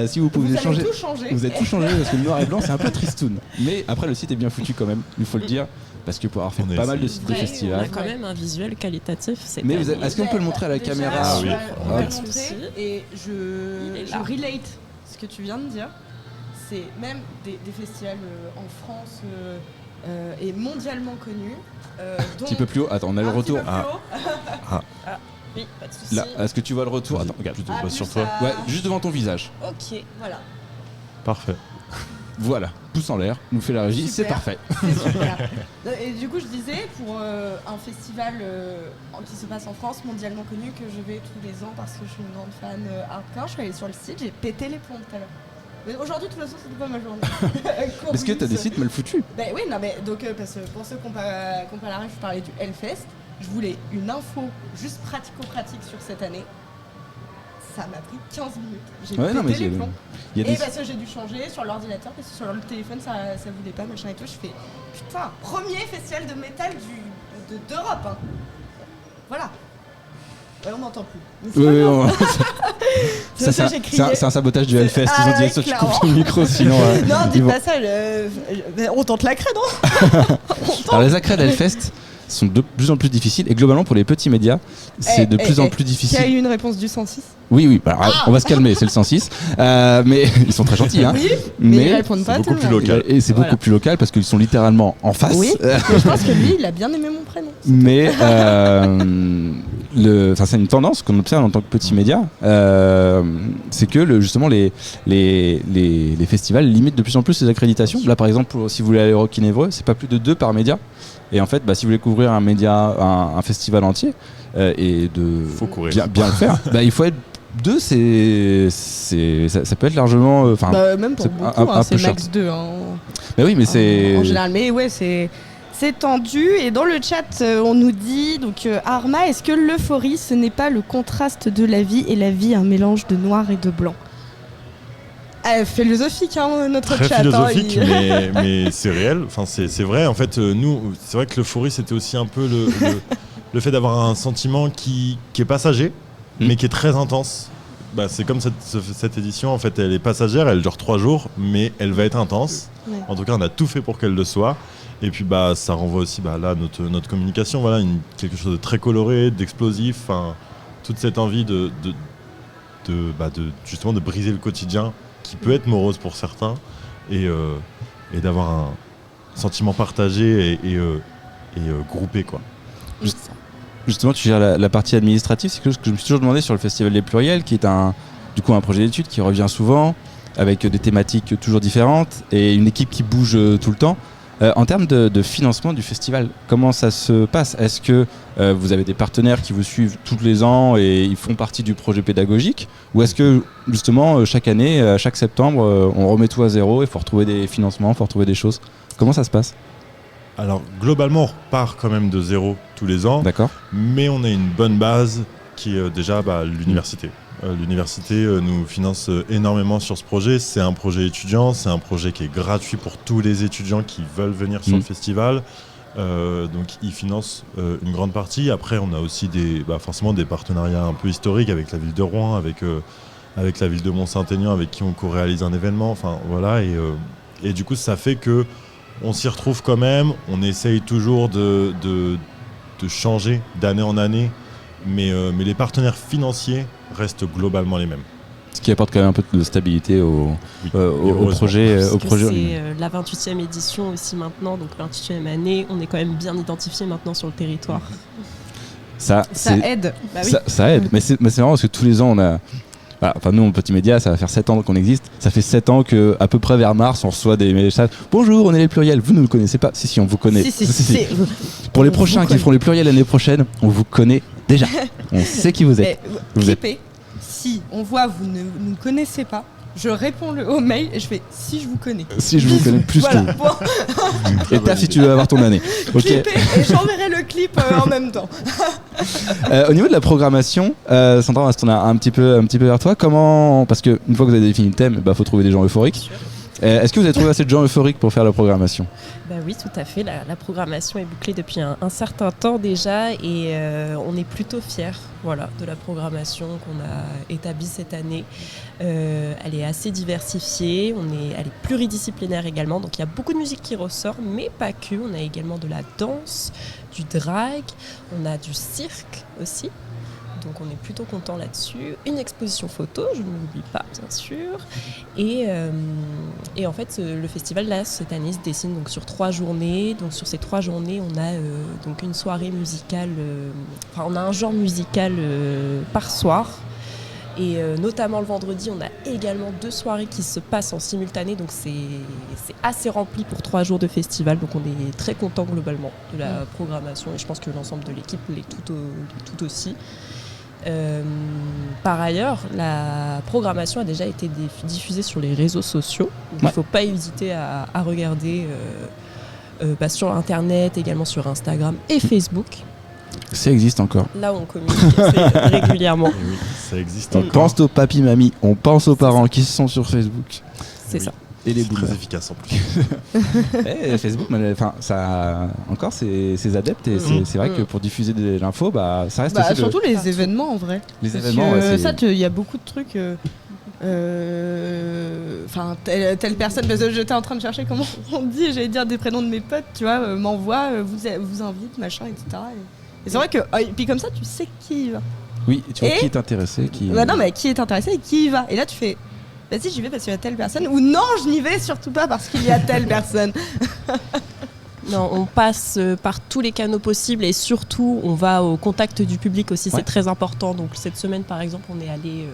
si vous pouvez changer. Vous avez tout changé parce que le noir et blanc c'est un peu tristoun. Mais après le site est bien foutu quand même, il faut le dire. Parce que pour avoir fait pas mal de sites de festivals. On a quand même un visuel qualitatif. Mais est-ce qu'on peut le montrer à la caméra? Ah oui. On va le montrer et je relate ce que tu viens de dire. C'est même des festivals en France et mondialement connus. Un petit peu plus haut. Attends, on a le retour. Oui, pas de souci. Là, est-ce que tu vois le retour? Attends, regarde. Sur toi. Ouais, juste devant ton visage. Ok, voilà. Parfait. Voilà, pouce en l'air, nous fait la régie, c'est parfait. C'est super. Et du coup, je disais, pour un festival qui se passe en France, mondialement connu, que je vais tous les ans parce que je suis une grande fan hardcore, je suis allée sur le site, j'ai pété les plombs tout à l'heure. Mais aujourd'hui, de toute façon, c'était pas ma journée. Parce que t'as des sites mal foutus. Oui, non, mais donc, parce que pour ceux qui n'ont pas la rêve, je parlais du Hellfest. Je voulais une info juste pratico-pratique sur cette année. Ça m'a pris 15 minutes. J'ai pété les plombs. Et parce que j'ai dû changer sur l'ordinateur, parce que sur le téléphone, ça voulait pas, machin et tout. Je fais, putain, premier festival de métal d'Europe. Hein. Voilà. Ouais, on m'entend plus. C'est un sabotage du Hellfest. Ils ont dit ça, tu coupes le micro sinon. Non, dis pas ça. On tente la crède, hein. Alors les accrèdes Hellfest sont de plus en plus difficiles et globalement pour les petits médias, c'est de plus en plus difficile. Il y a eu une réponse du 106. Oui, on va se calmer, c'est le 106. Mais ils sont très gentils, hein. Oui, mais ils répondent pas. C'est beaucoup plus local. Et c'est beaucoup plus local parce qu'ils sont littéralement en face. Oui. Je pense que lui, il a bien aimé mon prénom. Mais c'est une tendance qu'on observe en tant que petit média, c'est que justement les festivals limitent de plus en plus les accréditations. Là, par exemple, si vous voulez aller au Rock in Évreux, c'est pas plus de 2 par média. Et en fait, si vous voulez couvrir un média, un festival entier, et faut courir. Bien le faire, il faut être 2, ça peut être largement. Même pour beaucoup, c'est max 2. Hein. Bah oui, mais c'est. En général, mais ouais, c'est tendu. Et dans le chat, on nous dit donc Arma, est-ce que l'euphorie, ce n'est pas le contraste de la vie et la vie, un mélange de noir et de blanc? Philosophique, hein, notre très chat. Philosophique, mais c'est réel. Enfin, c'est vrai. En fait, nous, c'est vrai que l'euphorie, c'était aussi un peu le fait d'avoir un sentiment qui est passager, mais qui est très intense. C'est comme cette édition, en fait, elle est passagère, elle dure 3 jours, mais elle va être intense. Ouais. En tout cas, on a tout fait pour qu'elle le soit. Et puis, ça renvoie aussi là notre communication, voilà, quelque chose de très coloré, d'explosif. Toute cette envie justement de briser le quotidien, qui peut être morose pour certains, et d'avoir un sentiment partagé et groupé, quoi. Justement, tu gères la partie administrative. C'est quelque chose que je me suis toujours demandé sur le Festival des Pluriels, qui est un projet d'étude qui revient souvent, avec des thématiques toujours différentes et une équipe qui bouge tout le temps. En termes de financement du festival, comment ça se passe ? Est-ce que vous avez des partenaires qui vous suivent tous les ans et ils font partie du projet pédagogique ? Ou est-ce que justement chaque année, chaque septembre, on remet tout à zéro et il faut retrouver des financements, il faut retrouver des choses ? Comment ça se passe ? Alors globalement, on repart quand même de zéro tous les ans. D'accord. Mais on a une bonne base qui est déjà l'université. L'université nous finance énormément sur ce projet. C'est un projet étudiant, c'est un projet qui est gratuit pour tous les étudiants qui veulent venir sur le festival. Donc ils financent une grande partie. Après, on a aussi forcément des partenariats un peu historiques avec la ville de Rouen, avec la ville de Mont-Saint-Aignan, avec qui on co-réalise un événement. Enfin voilà, et du coup, ça fait que on s'y retrouve quand même. On essaye toujours de changer d'année en année, mais les partenaires financiers restent globalement les mêmes. Ce qui apporte quand même un peu de stabilité au projet. C'est la 28e édition aussi maintenant, donc 28e année, on est quand même bien identifié maintenant sur le territoire. Ça aide. Bah oui. Ça aide, mais c'est marrant parce que tous les ans on a... Voilà, enfin nous, Petit Média, ça va faire 7 ans qu'on existe. Ça fait 7 ans qu'à peu près vers mars, on reçoit des messages. Bonjour, on est les pluriels. Vous ne nous connaissez pas ? Si, on vous connaît. Si. Pour les prochains qui feront les pluriels l'année prochaine, on vous connaît déjà. On sait qui vous êtes. Vous êtes. Si on voit vous ne nous connaissez pas, je réponds au mail et je fais si je vous connais. Si je vous connais plus voilà. que vous. Et taf si tu veux avoir ton année. Okay. Et j'enverrai le clip en même temps. Au niveau de la programmation, Sandra, on va se tourner un petit peu vers toi. Comment, parce qu'une fois que vous avez défini le thème, faut trouver des gens euphoriques. Est-ce que vous avez trouvé assez de gens euphoriques pour faire la programmation ? Oui, tout à fait. La programmation est bouclée depuis un certain temps déjà et on est plutôt fiers de la programmation qu'on a établie cette année. Elle est assez diversifiée, elle est pluridisciplinaire également, donc il y a beaucoup de musique qui ressort, mais pas que. On a également de la danse, du drag, on a du cirque aussi. Donc on est plutôt content là-dessus. Une exposition photo, je ne l'oublie pas bien sûr. Et en fait, le festival là cette année se dessine donc sur 3 journées. Donc sur ces 3 journées, on a donc une soirée musicale. On a un genre musical par soir. Et notamment le vendredi, on a également 2 soirées qui se passent en simultané. Donc c'est assez rempli pour 3 jours de festival. Donc on est très content globalement de la programmation. Et je pense que l'ensemble de l'équipe l'est tout aussi. Par ailleurs, la programmation a déjà été diffusée sur les réseaux sociaux. Il ne faut pas hésiter à regarder sur Internet, également sur Instagram et Facebook. Ça existe encore. Là où on communique régulièrement. Et oui, ça existe on encore. pense aux papis, mamies, on pense aux parents qui sont sur Facebook. C'est ça. Et les très efficace en plus. Facebook, ça a encore ses adeptes et c'est vrai que pour diffuser de l'info, ça reste aussi surtout les événements en vrai. Les événements, il y a beaucoup de trucs. Telle personne, j'étais en train de chercher comment on dit, j'allais dire des prénoms de mes potes, tu vois, m'envoie, vous invite, machin, etc. Et c'est vrai que, puis comme ça, tu sais qui y va. Oui, tu vois qui est intéressé, qui est intéressé et qui y va. Et là, tu fais. Vas-y, j'y vais parce qu'il y a telle personne. Ou non, je n'y vais surtout pas parce qu'il y a telle personne. Non, on passe par tous les canaux possibles et surtout, on va au contact du public aussi. C'est très important. Donc, cette semaine, par exemple, on est allé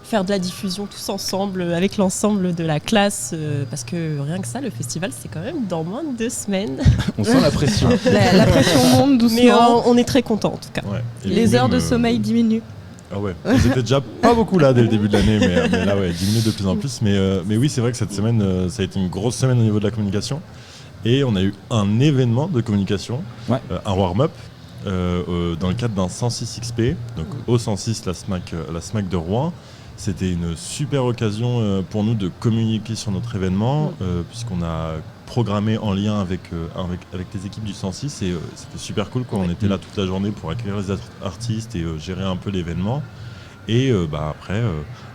faire de la diffusion tous ensemble avec l'ensemble de la classe parce que rien que ça, le festival, c'est quand même dans moins de 2 semaines. On sent la pression. La pression monte doucement. Mais on est très contents, en tout cas. Ouais. Les heures de sommeil diminuent. Ah ouais, c'était déjà pas beaucoup là dès le début de l'année, mais là diminue de plus en plus. Mais oui, c'est vrai que cette semaine, ça a été une grosse semaine au niveau de la communication. Et on a eu un événement de communication, un warm-up, dans le cadre d'un 106 XP, donc au 106, la SMAC de Rouen. C'était une super occasion pour nous de communiquer sur notre événement, puisqu'on a programmé en lien avec les équipes du 106 et c'était super cool quoi. On était là toute la journée pour accueillir les artistes et gérer un peu l'événement et après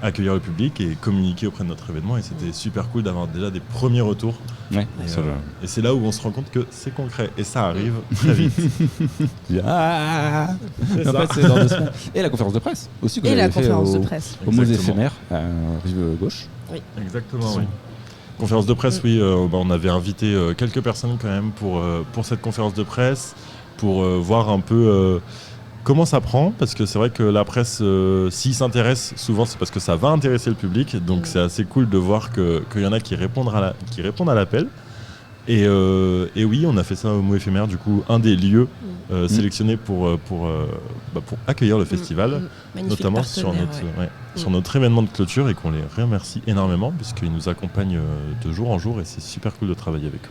accueillir le public et communiquer auprès de notre événement et c'était super cool d'avoir déjà des premiers retours et c'est là où on se rend compte que c'est concret et ça arrive très vite. C'est dans 2 semaines. Et la conférence de presse aussi que vous avez fait au Mose éphémère rive gauche. Oui. Exactement, oui. Conférence de presse, oui, on avait invité quelques personnes quand même pour cette conférence de presse, pour voir un peu comment ça prend, parce que c'est vrai que la presse, s'ils s'intéressent, souvent c'est parce que ça va intéresser le public, donc c'est assez cool de voir qu'il y en a qui répondent à l'appel. Et oui, on a fait ça au mot éphémère, du coup, un des lieux sélectionnés pour accueillir le festival, notamment sur notre événement de clôture, et qu'on les remercie énormément puisqu'ils nous accompagnent de jour en jour, et c'est super cool de travailler avec eux.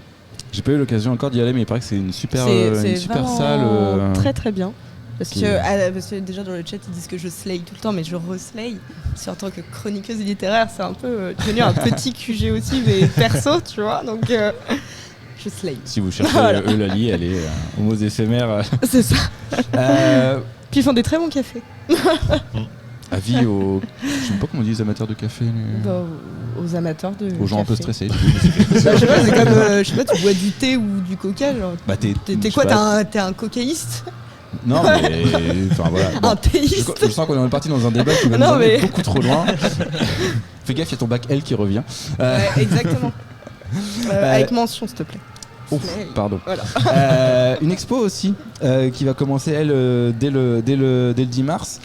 J'ai pas eu l'occasion encore d'y aller, mais il paraît que c'est une super salle. Très très bien. Parce que déjà dans le chat ils disent que je slay tout le temps, mais je reslay. En tant que chroniqueuse littéraire, c'est un peu devenu un petit QG aussi, mais perso, tu vois. Donc je slay. Si vous cherchez Eulalie, elle est aux mots éphémères. C'est ça. Puis ils font des très bons cafés. Avis aux. Je sais pas comment on dit, les amateurs de café. Aux amateurs de. Aux gens café. un peu stressés. Je sais pas, c'est comme. Je sais pas, tu bois du thé ou du coca. Genre. T'es quoi, t'es un cocaïste? Non, mais. Enfin voilà. Bon, un théiste. Je sens qu'on est parti dans un débat qui va nous emmener beaucoup trop loin. Fais gaffe, il y a ton bac L qui revient. Ouais, exactement. Avec mention, s'il te plaît. Ouf, pardon. Voilà. Une expo aussi qui va commencer elle dès le 10 mars.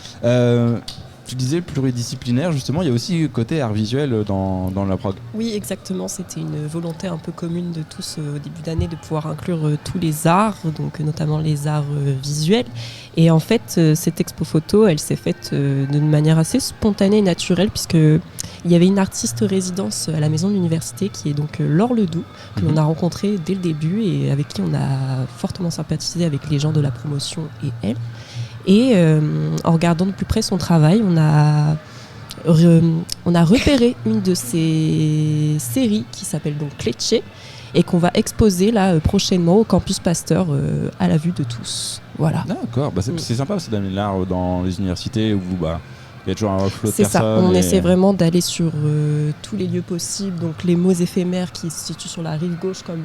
Tu disais pluridisciplinaire, justement, il y a aussi côté art visuel dans la prog. Oui, exactement. C'était une volonté un peu commune de tous au début d'année de pouvoir inclure tous les arts, donc notamment les arts visuels. Et en fait, cette expo photo, elle s'est faite d'une manière assez spontanée et naturelle, puisque il y avait une artiste résidence à la maison de l'université qui est donc Laure Ledoux, que l'on a rencontrée dès le début et avec qui on a fortement sympathisé avec les gens de la promotion et elle. Et en regardant de plus près son travail, on a repéré une de ses séries qui s'appelle donc Cléché et qu'on va exposer là prochainement au campus Pasteur à la vue de tous. Voilà. D'accord, c'est sympa aussi d'amener l'art dans les universités où il y a toujours un flot de personnes. C'est ça, on essaie vraiment d'aller sur tous les lieux possibles, donc les mots éphémères qui se situent sur la rive gauche, comme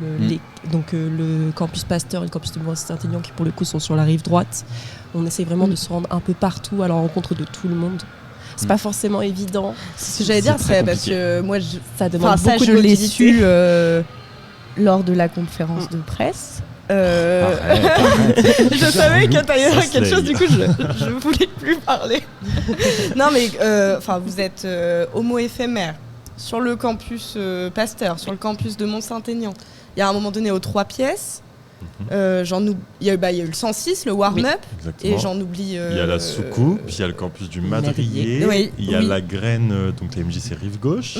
le campus Pasteur et le campus de Saint-Aignan qui pour le coup sont sur la rive droite. On essaie vraiment de se rendre un peu partout à la rencontre de tout le monde. C'est pas forcément évident. C'est ce que j'allais dire, c'est parce que moi, ça demande beaucoup de je l'ai mobilité. su lors de la conférence de presse. Je savais qu'il y avait quelque chose, du coup je voulais plus parler. Non mais vous êtes homo éphémère sur le campus Pasteur, sur le campus de Mont-Saint-Aignan. Il y a un moment donné aux 3 pièces. Il y a eu le 106, le warm-up, et j'en oublie. Il y a la Soucou, puis il y a le campus du Madrier, il y a la Graine, donc la MJC rive gauche.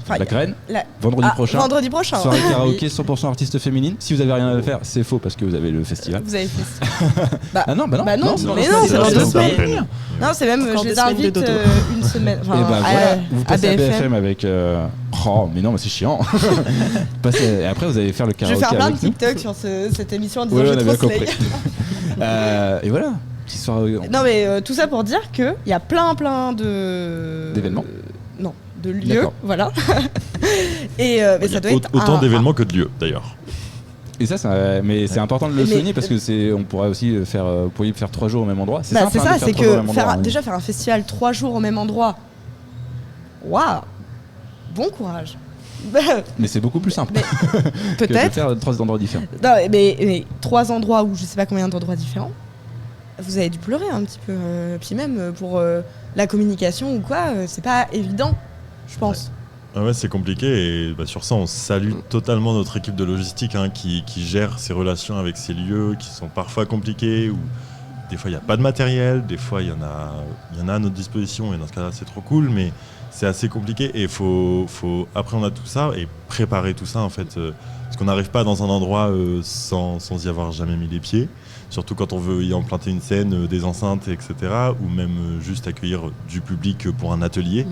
La Graine, vendredi prochain. Vendredi prochain. Soirée karaoké 100% artistes féminines. Si vous avez rien à faire, c'est faux parce que vous avez le festival. Vous avez le festival. non, c'est dans 2 semaines. Non, c'est même, je les invite une semaine. Et voilà, vous passez à BFM avec. Mais non, mais c'est chiant. Et après, vous allez faire le karaoké. Je vais faire plein de avec nous. TikTok sur cette émission en disant je trop slay. Et voilà. Non, mais tout ça pour dire qu'il y a plein d'événements. Non. De lieux, voilà. Et mais ça doit être autant d'événements que de lieux d'ailleurs. Et ça, mais c'est important de le souligner parce que on pourrait aussi faire, vous pourriez faire 3 jours au même endroit. C'est ça, c'est que déjà faire un festival 3 jours au même endroit. Waouh, bon courage. Mais c'est beaucoup plus simple. Peut-être. Que de faire 3 endroits différents. Non, mais 3 endroits où je sais pas combien d'endroits différents. Vous avez dû pleurer un petit peu. Puis même pour la communication ou quoi, c'est pas évident. Je pense. Ouais, c'est compliqué et sur ça on salue totalement notre équipe de logistique qui gère ces relations avec ces lieux qui sont parfois compliqués où des fois il n'y a pas de matériel, des fois il y en a à notre disposition et dans ce cas-là c'est trop cool mais c'est assez compliqué et faut appréhender tout ça et préparer tout ça en fait parce qu'on n'arrive pas dans un endroit sans y avoir jamais mis les pieds. Surtout quand on veut y implanter une scène, des enceintes, etc. Ou même juste accueillir du public pour un atelier.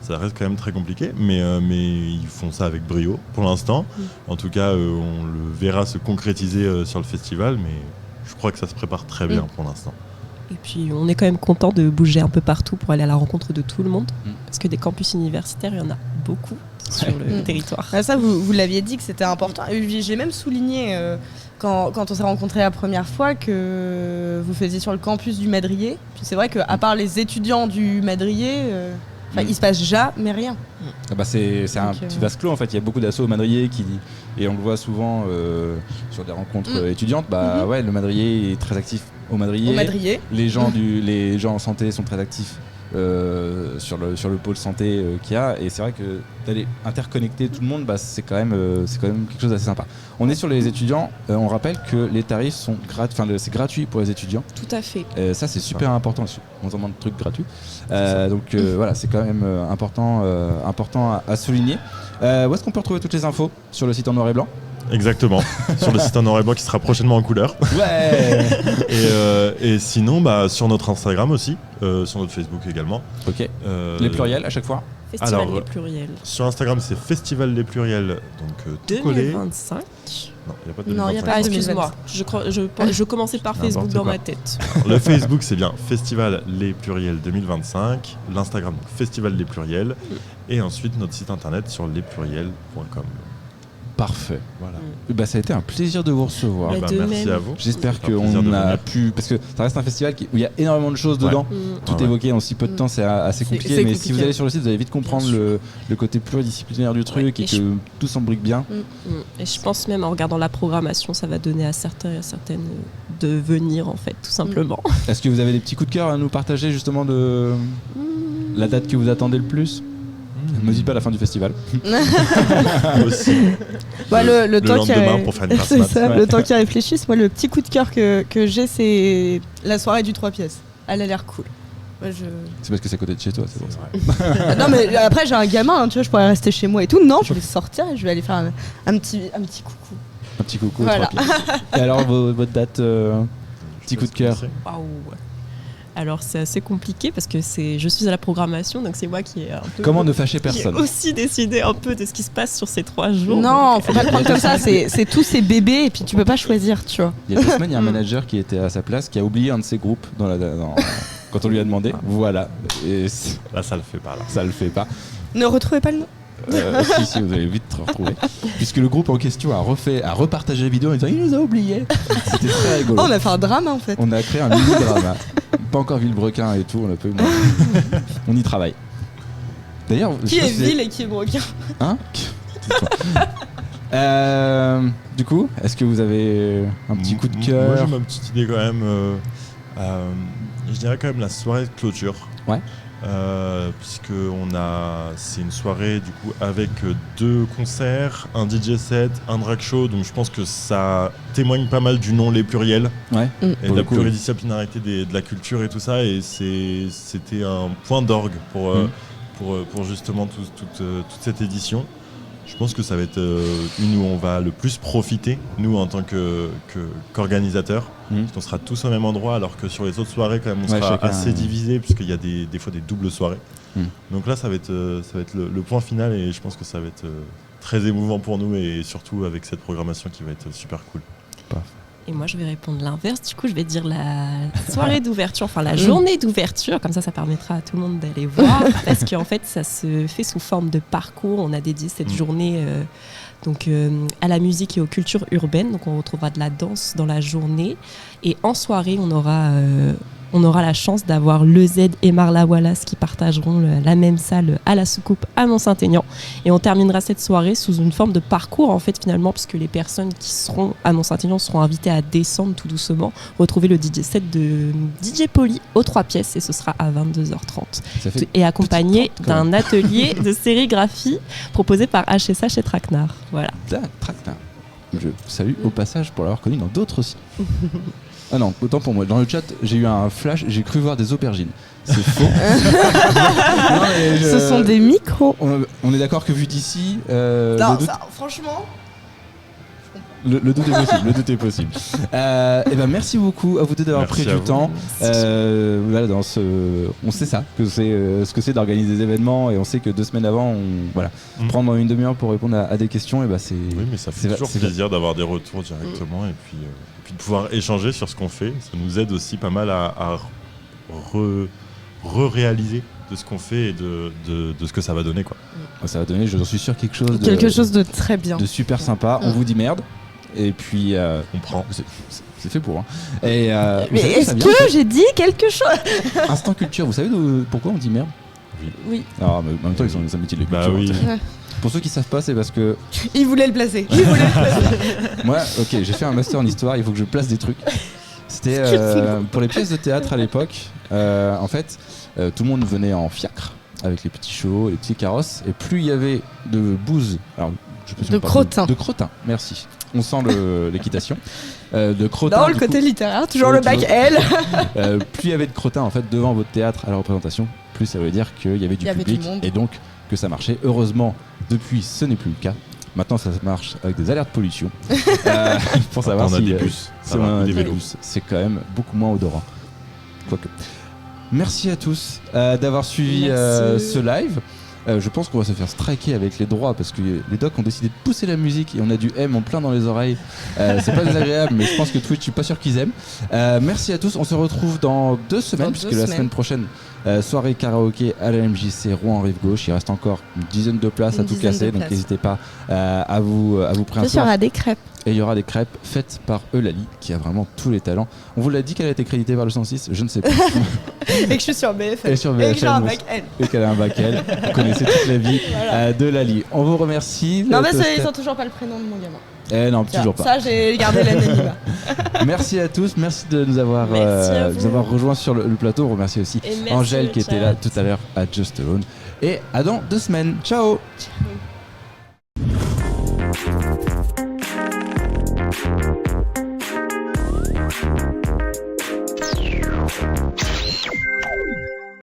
Ça reste quand même très compliqué, mais ils font ça avec brio pour l'instant. En tout cas, on le verra se concrétiser sur le festival, mais je crois que ça se prépare très bien pour l'instant. Et puis, on est quand même content de bouger un peu partout pour aller à la rencontre de tout le monde, parce que des campus universitaires, il y en a beaucoup sur le territoire. Ça, vous l'aviez dit que c'était important. J'ai même souligné quand on s'est rencontrés la première fois que vous faisiez sur le campus du Madrier. Puis c'est vrai qu'à part les étudiants du Madrier... il se passe jamais rien. C'est un petit vase clos en fait. Il y a beaucoup d'assauts au Madrier et on le voit souvent sur des rencontres étudiantes. Le Madrier est très actif au Madrier. Les gens en santé sont très actifs sur le pôle santé qu'il y a, et c'est vrai que d'aller interconnecter tout le monde, c'est quand même quelque chose d'assez sympa. On est sur les étudiants, on rappelle que les tarifs sont c'est gratuit pour les étudiants. Tout à fait. Ça c'est super important, on demande de trucs gratuits. Donc voilà, c'est quand même important à souligner. Où est-ce qu'on peut retrouver toutes les infos? Sur le site en noir et blanc? Exactement, sur le site en noir et blanc qui sera prochainement en couleur. Ouais. Et sinon, sur notre Instagram aussi, sur notre Facebook également. Ok. Les pluriels à chaque fois? Festival Les Pluriels. Sur Instagram, c'est Festival Les Pluriels, donc tout collé. 2025. Non, il n'y a pas de 2025. Non, il n'y a pas, excuse-moi. Je commençais par Facebook dans ma tête. Alors, le Facebook, c'est bien Festival Les Pluriels 2025. L'Instagram, donc Festival Les Pluriels. Et ensuite, notre site internet sur lespluriels.com. Parfait. Voilà. Ça a été un plaisir de vous recevoir. Merci à vous. J'espère qu'on a pu, parce que ça reste un festival où il y a énormément de choses dedans. Tout évoqué en si peu de temps, c'est assez compliqué. Mais si vous allez sur le site, vous allez vite comprendre le côté pluridisciplinaire du truc et que tout s'embrique bien. Et je pense même en regardant la programmation, ça va donner à certains et à certaines de venir en fait, tout simplement. Est-ce que vous avez des petits coups de cœur à nous partager justement de la date que vous attendez le plus? Ne me dites pas la fin du festival. Aussi. Le temps lendemain pour faire une c'est ça, le temps qu'ils réfléchissent. Moi, le petit coup de cœur que j'ai, c'est la soirée du 3 pièces. Elle a l'air cool. C'est parce que c'est à côté de chez toi, c'est pour ça. Non, mais après, j'ai un gamin, tu vois, je pourrais rester chez moi et tout. Non, je vais sortir et je vais aller faire un petit coucou. Un petit coucou, voilà. 3 pièces. Et alors, votre date, petit coup de cœur? Waouh. Alors c'est assez compliqué parce que je suis à la programmation, donc c'est moi qui ai un peu... Comment ne fâcher personne? Qui ai aussi décidé un peu de ce qui se passe sur ces 3 jours. Non, faut pas le prendre comme ça, c'est tous ces bébés et puis tu peux pas choisir, tu vois. Il y a 2 semaines, il y a un manager qui était à sa place, qui a oublié un de ses groupes quand on lui a demandé. Voilà. Et là, ça le fait pas. Là. Ça le fait pas. Ne retrouvez pas le nom. Si, vous allez vite retrouver. Puisque le groupe en question a repartagé la vidéo en disant il nous a oubliés. C'était très rigolo. On a fait un drama en fait. On a créé un mini-drama. Pas encore Villebrequin et tout, on a pas eu moins. On y travaille. D'ailleurs, qui est Ville et qui est Brequin? Hein? Du coup, est-ce que vous avez un petit coup de cœur? Moi j'ai ma petite idée quand même. Je dirais quand même la soirée de clôture. Ouais. Puisque c'est une soirée du coup avec 2 concerts, un DJ set, un drag show, donc je pense que ça témoigne pas mal du nom Les Pluriels et de la pluridisciplinarité de la culture et tout ça, et c'était un point d'orgue pour justement toute cette édition. Je pense que ça va être une où on va le plus profiter, nous en tant qu'organisateurs, parce qu'on sera tous au même endroit, alors que sur les autres soirées, quand même, on sera assez divisé, puisqu'il y a des fois des doubles soirées. Donc là, ça va être le point final, et je pense que ça va être très émouvant pour nous, et surtout avec cette programmation qui va être super cool. Et moi, je vais répondre l'inverse. Du coup, je vais dire la soirée d'ouverture, enfin la journée d'ouverture. Comme ça permettra à tout le monde d'aller voir. Parce qu'en fait, ça se fait sous forme de parcours. On a dédié cette journée à la musique et aux cultures urbaines. Donc, on retrouvera de la danse dans la journée. Et en soirée, on aura la chance d'avoir Lez et Marla Wallace qui partageront la même salle à la Soucoupe à Mont-Saint-Aignan. Et on terminera cette soirée sous une forme de parcours, en fait, finalement, puisque les personnes qui seront à Mont-Saint-Aignan seront invitées à descendre tout doucement, retrouver le DJ set de DJ Polly aux 3 pièces, et ce sera à 22h30. Et accompagné d'un atelier de sérigraphie proposé par HSH et Traquenard. Voilà. Traquenard. Je salue au passage pour l'avoir connu dans d'autres aussi. Ah non, autant pour moi. Dans le chat, j'ai eu un flash, j'ai cru voir des aubergines. C'est faux. Ce sont des micros. On est d'accord que vu d'ici... franchement... Le doute est possible. Et ben merci beaucoup à vous deux d'avoir pris du temps. Voilà, on sait ça, que c'est ce que c'est d'organiser des événements, et on sait que 2 semaines avant, prendre une demi-heure pour répondre à des questions, et ben c'est. Oui, mais ça fait toujours plaisir d'avoir des retours directement, et puis de pouvoir échanger sur ce qu'on fait. Ça nous aide aussi pas mal à réaliser de ce qu'on fait et de ce que ça va donner, quoi. Ça va donner, je suis sûr, quelque chose de très bien, de super sympa. On vous dit merde. Et puis on prend. C'est fait pour. Et, mais est-ce que j'ai dit quelque chose? Instant culture, vous savez pourquoi on dit merde? Oui. Alors, mais en même temps, ils ont des métiers de culture. Bah oui. Pour ceux qui savent pas, c'est parce que... Il voulait le placer. Moi, ok, j'ai fait un master en histoire, il faut que je place des trucs. C'était pour les pièces de théâtre à l'époque. En fait, tout le monde venait en fiacre avec les petits chevaux, les petits carrosses, et plus il y avait de bouse, alors de crottin. De crottin, merci. On sent l'équitation. De crottin. Dans le côté littéraire, toujours le bac L. Plus il y avait de crottin en fait devant votre théâtre à la représentation, plus ça veut dire qu'il y avait du public et donc que ça marchait. Heureusement, depuis, ce n'est plus le cas. Maintenant, ça marche avec des alertes pollution. Pour savoir si des bus, des vélos, c'est quand même beaucoup moins odorant. Quoique. Merci à tous d'avoir suivi ce live. Je pense qu'on va se faire striker avec les droits parce que les docs ont décidé de pousser la musique et on a du M en plein dans les oreilles. C'est pas désagréable, mais je pense que Twitch, je suis pas sûr qu'ils aiment. Merci à tous. On se retrouve dans 2 semaines, puisque la semaine prochaine, soirée karaoké à la MJC Rouen Rive Gauche. Il reste encore une dizaine de places à tout casser, donc n'hésitez pas à vous préinscrire. Il y aura des crêpes. Et il y aura des crêpes faites par Eulalie, qui a vraiment tous les talents. On vous l'a dit qu'elle a été créditée par le 106, je ne sais pas. Et que je suis sur BFM. Et sur BFM. Et que j'ai un bac L. Et qu'elle a un bac L. Vous connaissez toute la vie de Lali. On vous remercie. Non, mais ils sont toujours pas le prénom de mon gamin. Non, toujours pas. Ça, j'ai gardé l'anonymat. Merci à tous, merci de nous avoir rejoints sur le plateau. On remercie aussi Angèle qui était là tout à l'heure à Just Alone. Et à dans 2 semaines. Ciao. Ciao.